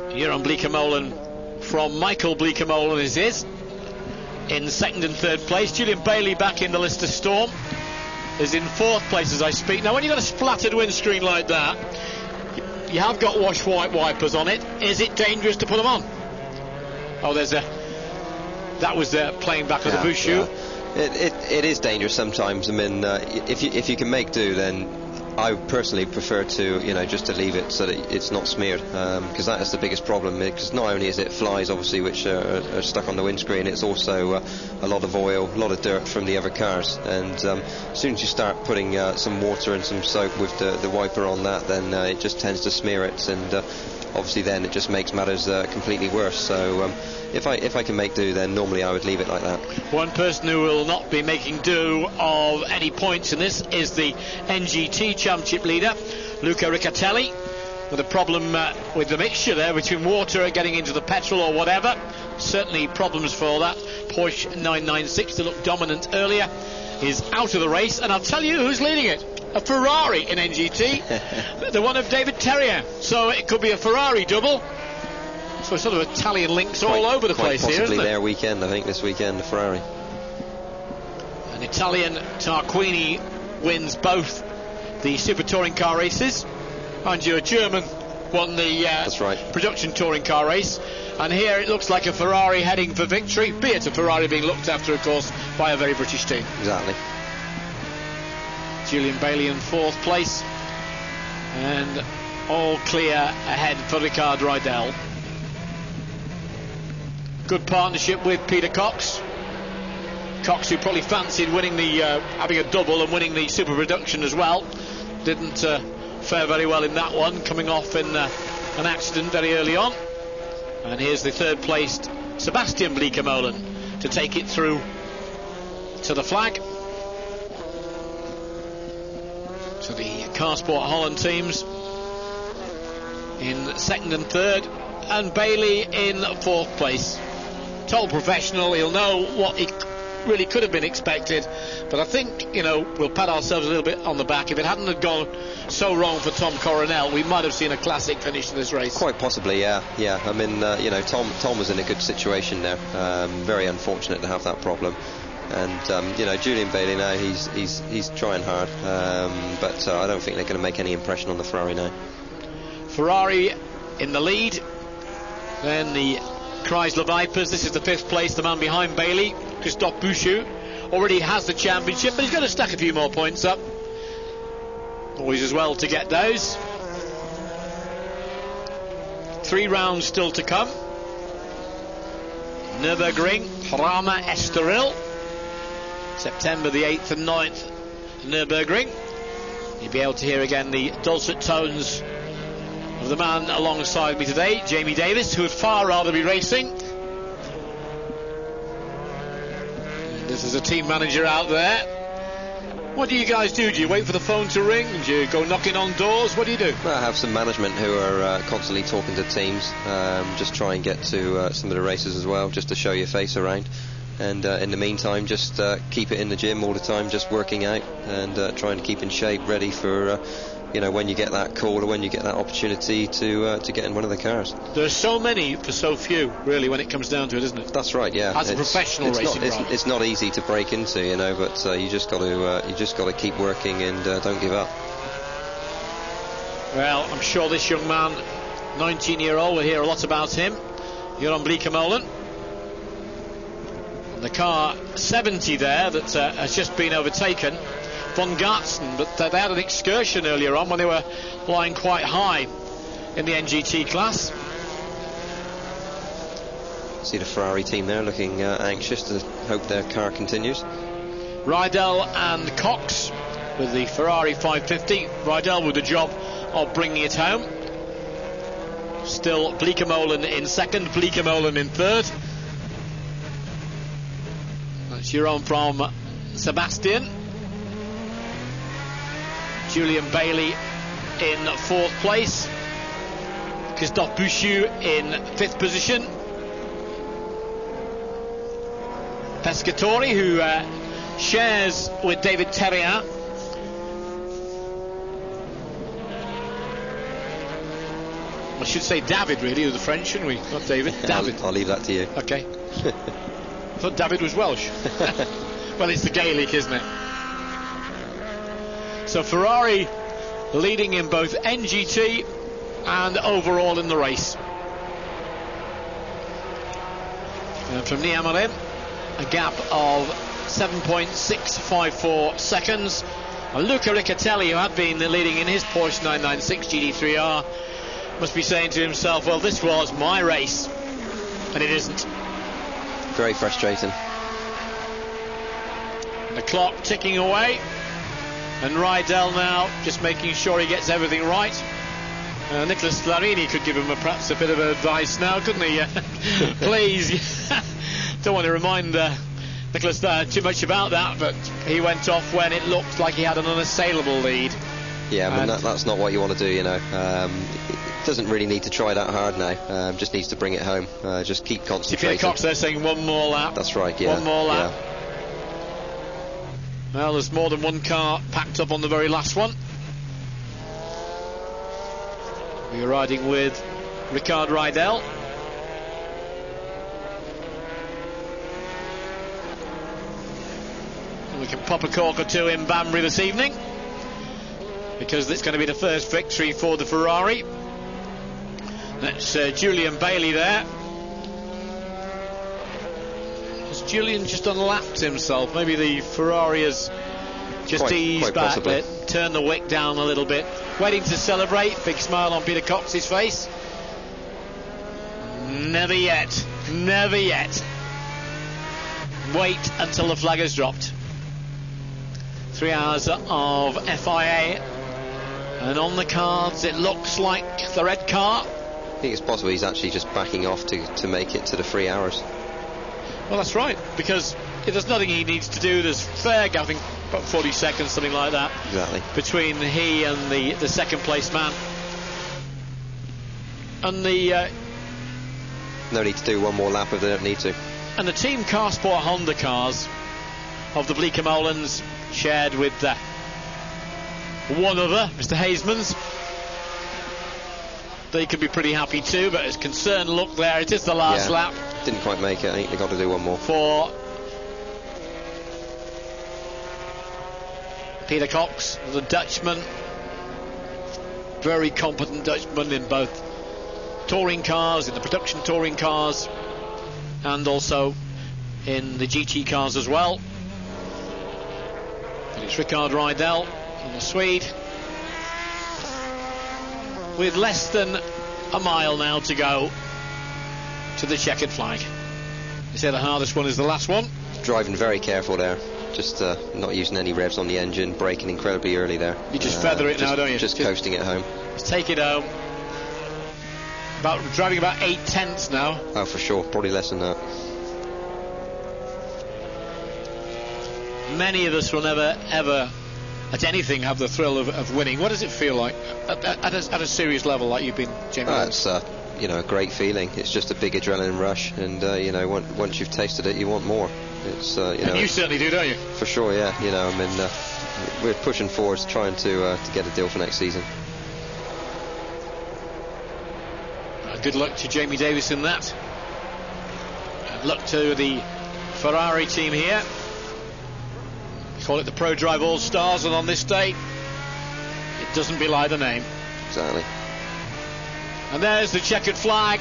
Jeroen Bleekemolen from Michael Bleekemolen is his. In second and third place. Julian Bailey back in the Lister Storm is in fourth place as I speak. Now when you've got a splattered windscreen like that, you have got wash white wipers on it. Is it dangerous to put them on? Oh, that was playing back with the Bouchou. Yeah. It is dangerous sometimes. I mean, if you can make do, then I personally prefer to, you know, just to leave it so that it's not smeared, because that is the biggest problem. Because not only is it flies, obviously, which are stuck on the windscreen, it's also a lot of oil, a lot of dirt from the other cars. And as soon as you start putting some water and some soap with the wiper on that, then it just tends to smear it, and obviously then it just makes matters completely worse. So if I can make do, then normally I would leave it like that. One person who will not be making do of any points in this is the NGT Championship leader, Luca Riccatelli, with a problem with the mixture there between water getting into the petrol or whatever. Certainly problems for that Porsche 996 to look dominant earlier is out of the race, and I'll tell you who's leading it. A Ferrari in NGT, the one of David Terrier. So it could be a Ferrari double. So sort of Italian links all over the place here, isn't it? Possibly their weekend, I think, this weekend, the Ferrari. An Italian, Tarquini, wins both the Super Touring Car races. Mind you, a German won the That's right. production touring car race. And here it looks like a Ferrari heading for victory, be it a Ferrari being looked after, of course, by a very British team. Exactly. Julian Bailey in fourth place. And all clear ahead for Ricard Rydell. Good partnership with Peter Cox. Cox, who probably fancied winning the having a double and winning the super production as well, didn't fare very well in that one, coming off in an accident very early on. And here's the third placed Sebastian Bleekemolen to take it through to the flag. So the Car Sport Holland teams in second and third, and Bailey in fourth place. Total professional, he'll know what he really could have been expected, but I think, you know, we'll pat ourselves a little bit on the back. If it hadn't have gone so wrong for Tom Coronel, we might have seen a classic finish to this race. Quite possibly, yeah. I mean, you know, Tom was in a good situation there. Very unfortunate to have that problem. And you know, Julian Bailey now, he's trying hard, but I don't think they're going to make any impression on the Ferrari now. Ferrari in the lead, then the Chrysler Vipers. This is the fifth place, the man behind Bailey, Christophe Bouchou. already has the championship, but he's going to stack a few more points up. Always as well to get those. 3 rounds still to come. Nürburgring, Rama Estoril, September the 8th and 9th, Nürburgring. You'll be able to hear again the dulcet tones of the man alongside me today, Jamie Davis, who would far rather be racing. This is a team manager out there. What do you guys do? Do you wait for the phone to ring? Do you go knocking on doors? What do you do? Well, I have some management who are constantly talking to teams, just try and get to some of the races as well, just to show your face around. And in the meantime, just keep it in the gym all the time, just working out and trying to keep in shape, ready for when you get that call or when you get that opportunity to get in one of the cars. There's so many for so few, really, when it comes down to it, isn't it? That's right, yeah. As a professional racing driver, it's not easy to break into, but you just got to keep working and don't give up. Well, I'm sure this young man, 19-year-old, we'll hear a lot about him. Jeroen Bleekemolen. The car 70 there that has just been overtaken, Von Gartzen, but they had an excursion earlier on when they were flying quite high in the NGT class. See the Ferrari team there looking anxious to hope their car continues. Rydell and Cox with the Ferrari 550. Rydell with the job of bringing it home. Still Bleekemolen in second, Bleekemolen in third. That's Jeroen from Sebastian. Julian Bailey in fourth place. Christophe Bouchou in fifth position. Pescatori, who shares with David Terrien. I should say David, really, who's the French, shouldn't we? Not David. David. I'll leave that to you. Okay. I thought David was Welsh. Well, it's the Gaelic, isn't it? So Ferrari leading in both NGT and overall in the race. And from Niamarin, a gap of 7.654 seconds. And Luca Riccatelli, who had been leading in his Porsche 996 GT3R, must be saying to himself, well, this was my race, and it isn't. Very frustrating. The clock ticking away, and Rydell now just making sure he gets everything right. Nicholas Larini could give him perhaps a bit of advice now, couldn't he? Please. Don't want to remind Nicholas too much about that, but he went off when it looked like he had an unassailable lead. Yeah, but that's not what you want to do, It doesn't really need to try that hard now. Just needs to bring it home. Just keep concentrating. Pierre Cox there saying one more lap. That's right, yeah. One more lap. Yeah. Well, there's more than one car packed up on the very last one. We're riding with Ricard Rydell. We can pop a cork or two in Banbury this evening, because it's going to be the first victory for the Ferrari. That's Julian Bailey there. Has Julian just unlapped himself? Maybe the Ferrari has just eased back a bit, turned the wick down a little bit. Waiting to celebrate. Big smile on Peter Cox's face. Never yet. Never yet. Wait until the flag is dropped. 3 hours of FIA, and on the cards it looks like the red car. I think it's possible he's actually just backing off to make it to the 3 hours. Well, that's right, because there's nothing he needs to do. There's fair, I think, about 40 seconds, something like that. Exactly. Between he and the second place man. And the... no need to do one more lap if they don't need to. And the Team Car Sport Honda cars of the Bleekermolens, shared with one other, Mr. Hasemans. They could be pretty happy too, but as concerned look there, it is the last lap. Didn't quite make it. I think they've got to do one more. For Peter Cox, the Dutchman. Very competent Dutchman in both touring cars, in the production touring cars, and also in the GT cars as well. And it's Rickard Rydell and the Swede with less than a mile now to go to the checkered flag. They say the hardest one is the last one. Driving very careful there, just not using any revs on the engine, braking incredibly early there. You just feather it now, don't you? Just coasting it home. Just take it home. Driving about 8/10 now. Oh, for sure, probably less than that. Many of us will never, ever, at anything, have the thrill of winning. What does it feel like at a serious level, like you've been, Jamie? It's you know, a great feeling. It's just a big adrenaline rush, and you know, once you've tasted it, you want more. It's you know, and you certainly do, don't you? For sure, yeah. You know, I mean, we're pushing forwards, trying to get a deal for next season. Good luck to Jamie Davis in that. And luck to the Ferrari team here. We call it the Pro Drive All Stars, and on this day, it doesn't belie the name. Exactly. And there's the checkered flag.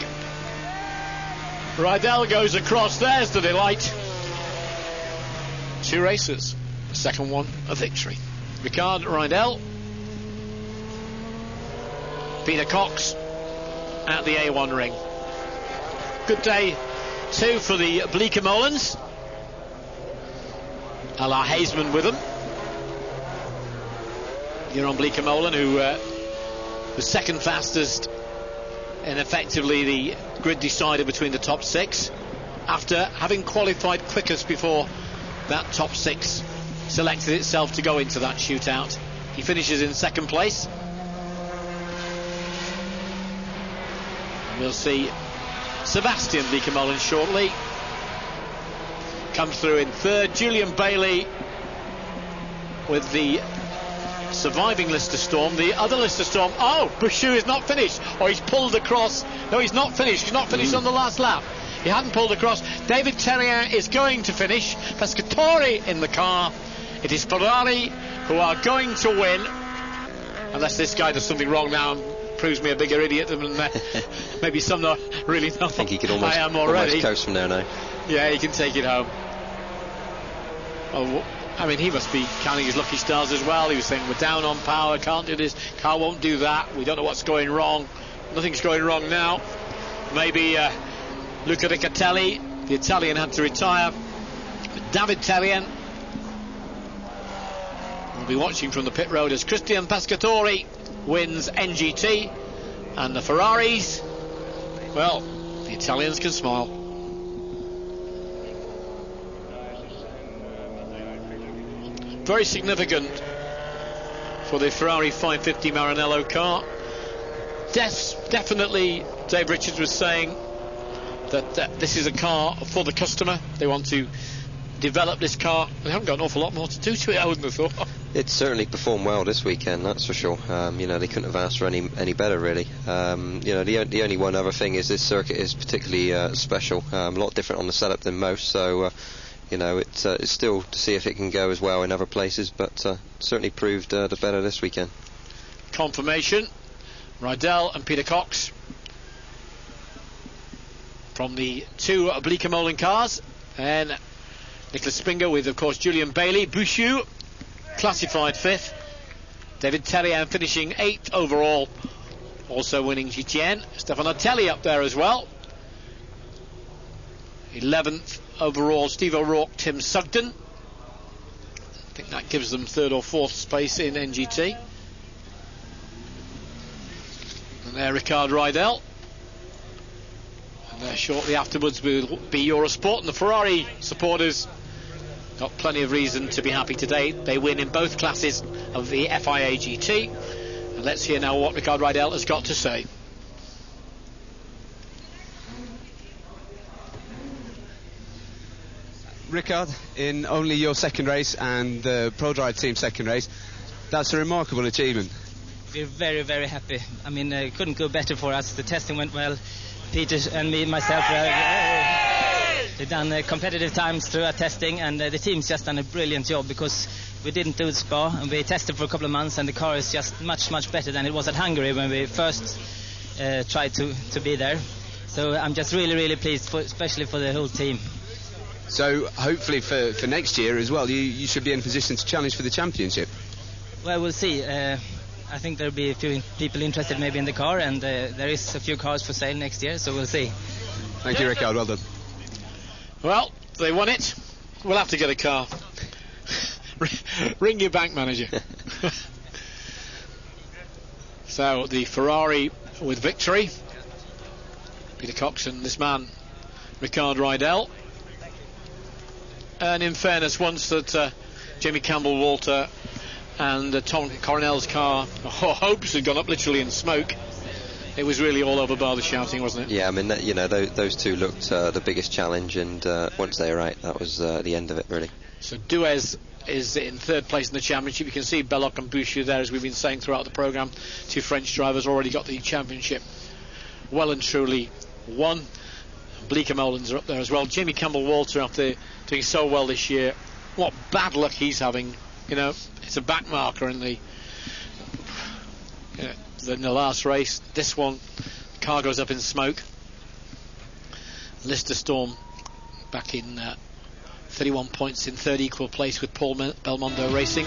Rydell goes across. There's the delight. 2 races. The second one, a victory. Rickard Rydell. Peter Cox at the A1 ring. Good day too for the Bleeker-Molens. Alain Hazeman with them. Jeroen Bleeker-Molen, who was second fastest and effectively the grid decider between the top 6, after having qualified quickest before that top 6 selected itself to go into that shootout. He finishes in second place. We'll see Sebastian Bleeker-Molen shortly. Comes through in third. Julian Bailey with the surviving Lister Storm. The other Lister Storm, oh, Bouchou is not finished. Oh, he's pulled across. No, he's not finished. He's not finished on the last lap. He hadn't pulled across. David Terrien is going to finish. Pescatori in the car. It is Ferrari who are going to win, unless this guy does something wrong now and proves me a bigger idiot than maybe some not really know. I think he could almost coast from there now. Yeah, he can take it home. Oh, I mean, he must be counting his lucky stars as well. He was saying, we're down on power, can't do this, car won't do that, we don't know what's going wrong. Nothing's going wrong now. Maybe Luca Riccatelli, the Italian, had to retire. David Terrien will be watching from the pit road as Christian Pescatori wins NGT, and the Ferraris, well, the Italians can smile. Very significant for the Ferrari 550 Maranello car. Definitely, Dave Richards was saying that this is a car for the customer. They want to develop this car. They haven't got an awful lot more to do to it, I wouldn't have thought. It certainly performed well this weekend, that's for sure. You know, they couldn't have asked for any better, really. You know, the only one other thing is this circuit is particularly special, a lot different on the setup than most, so you know, it's still to see if it can go as well in other places, but certainly proved the better this weekend. Confirmation, Rydell and Peter Cox from the 2 Bleeker-Molen cars, and Nicholas Springer with, of course, Julian Bailey. Bouchou classified 5th. David Terrien finishing 8th overall, also winning GTN. Stefano Telli up there as well. 11th overall, Steve O'Rourke, Tim Sugden. I think that gives them 3rd or 4th space in NGT. And there, Rickard Rydell. And there shortly afterwards will be Eurosport, and the Ferrari supporters got plenty of reason to be happy today. They win in both classes of the FIA GT. And let's hear now what Rickard Rydell has got to say. Rickard, in only your second race and the Pro Drive team's second race, that's a remarkable achievement. We're very, very happy. I mean, it couldn't go better for us. The testing went well. Peter and me, myself, they've done competitive times through our testing, and the team's just done a brilliant job, because we didn't do the Spa, and we tested for a couple of months, and the car is just much, much better than it was at Hungary when we first tried to be there. So I'm just really, really pleased, especially for the whole team. So hopefully for next year as well, you should be in position to challenge for the championship. Well, we'll see. I think there'll be a few people interested maybe in the car, and there is a few cars for sale next year, so we'll see. Thank you, Ricard. Well done. Well, they won it. We'll have to get a car. Ring your bank manager. So the Ferrari with victory. Peter Cox and this man, Ricard Rydell. And in fairness, once that Jamie Campbell-Walter and Tom Coronel's car, hopes had gone up literally in smoke, it was really all over bar the shouting, wasn't it? Yeah, I mean, those two looked the biggest challenge, and once they were out, that was the end of it, really. So Duez is in third place in the championship. You can see Belloc and Boucher there, as we've been saying throughout the programme. Two French drivers already got the championship well and truly won. Bleeker Molins are up there as well. Jamie Campbell-Walter, after doing so well this year, what bad luck he's having. It's a back marker in the last race. This one, the car goes up in smoke. Lister Storm back in 31 points in third equal place with Paul Belmondo Racing.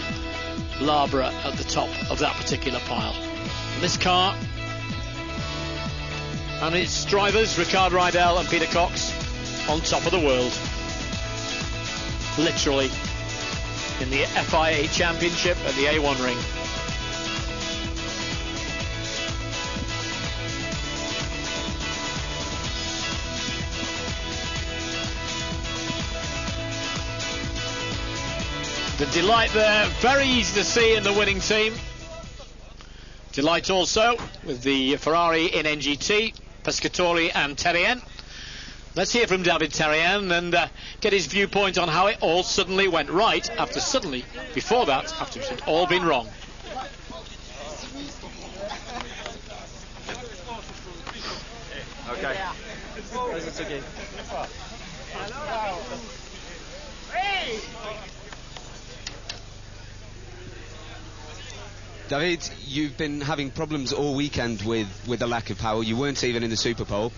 Labra at the top of that particular pile. And this car and its drivers, Ricard Rydell and Peter Cox, on top of the world. Literally in the FIA Championship at the A1 ring. The delight there, very easy to see in the winning team. Delight also with the Ferrari in NGT, Pescatori and Terrien. Let's hear from David Terrien and get his viewpoint on how it all suddenly went right after before that, after it had all been wrong. Okay. It's okay. David, you've been having problems all weekend with the lack of power. You weren't even in the Super Pole,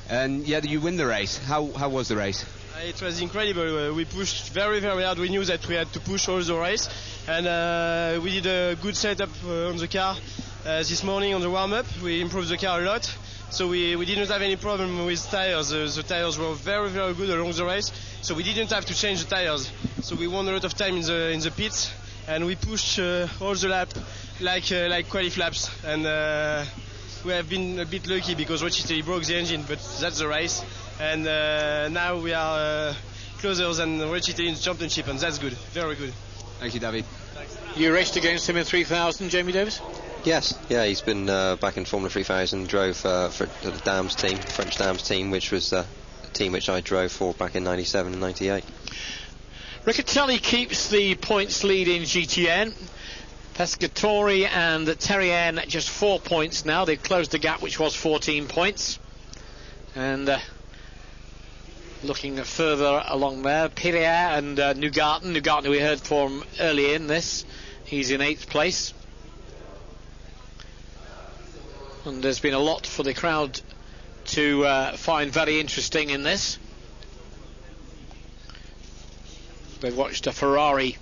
and yet you win the race. How was the race? It was incredible. We pushed very, very hard. We knew that we had to push all the race, and we did a good setup on the car this morning on the warm-up. We improved the car a lot, so we didn't have any problem with tires. The tires were very, very good along the race, so we didn't have to change the tires. So we won a lot of time in the pits, and we pushed all the lap like quali flaps, and we have been a bit lucky because Rochiteli broke the engine, but that's the race, and now we are closer than Rochiteli in the championship, and that's good, very good. Thank you, David. Thanks. You raced against him in 3000, Jamie Davis? Yes, yeah, he's been back in Formula 3000, drove for the Dams team, French Dams team, which was the team which I drove for back in 97 and 98. Riccatelli keeps the points lead in GTN. Pescatori and Terrien just 4 points now. They've closed the gap, which was 14 points. And looking further along there, Pierre and Newgarden, who we heard from early in this, he's in 8th place. And there's been a lot for the crowd to find very interesting in this. They've watched a Ferrari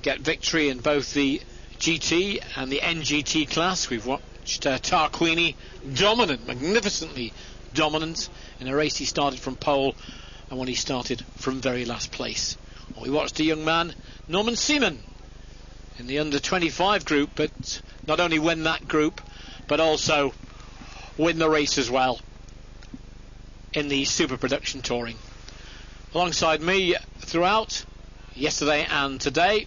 get victory in both the GT and the NGT class. We've watched Tarquini magnificently dominant in a race he started from pole and when he started from very last place. We watched a young man, Norman Seaman, in the under 25 group, but not only win that group but also win the race as well in the Super Production Touring. Alongside me throughout yesterday and today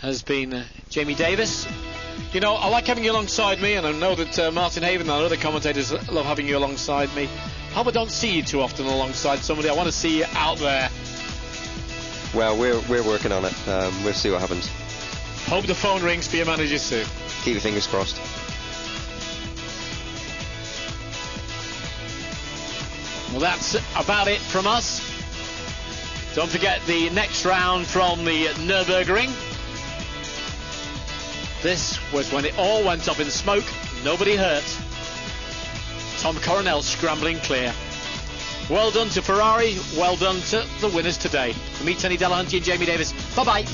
has been Jamie Davis. I like having you alongside me, and I know that Martin Haven and other commentators love having you alongside me. How I don't see you too often alongside somebody. I want to see you out there. Well, we're working on it. We'll see what happens. Hope the phone rings for your manager soon. Keep your fingers crossed. Well, that's about it from us. Don't forget the next round from the Nürburgring. This was when it all went up in smoke, nobody hurt. Tom Coronel scrambling clear. Well done to Ferrari, well done to the winners today. For me, Tony Delahunty and Jamie Davis, bye-bye.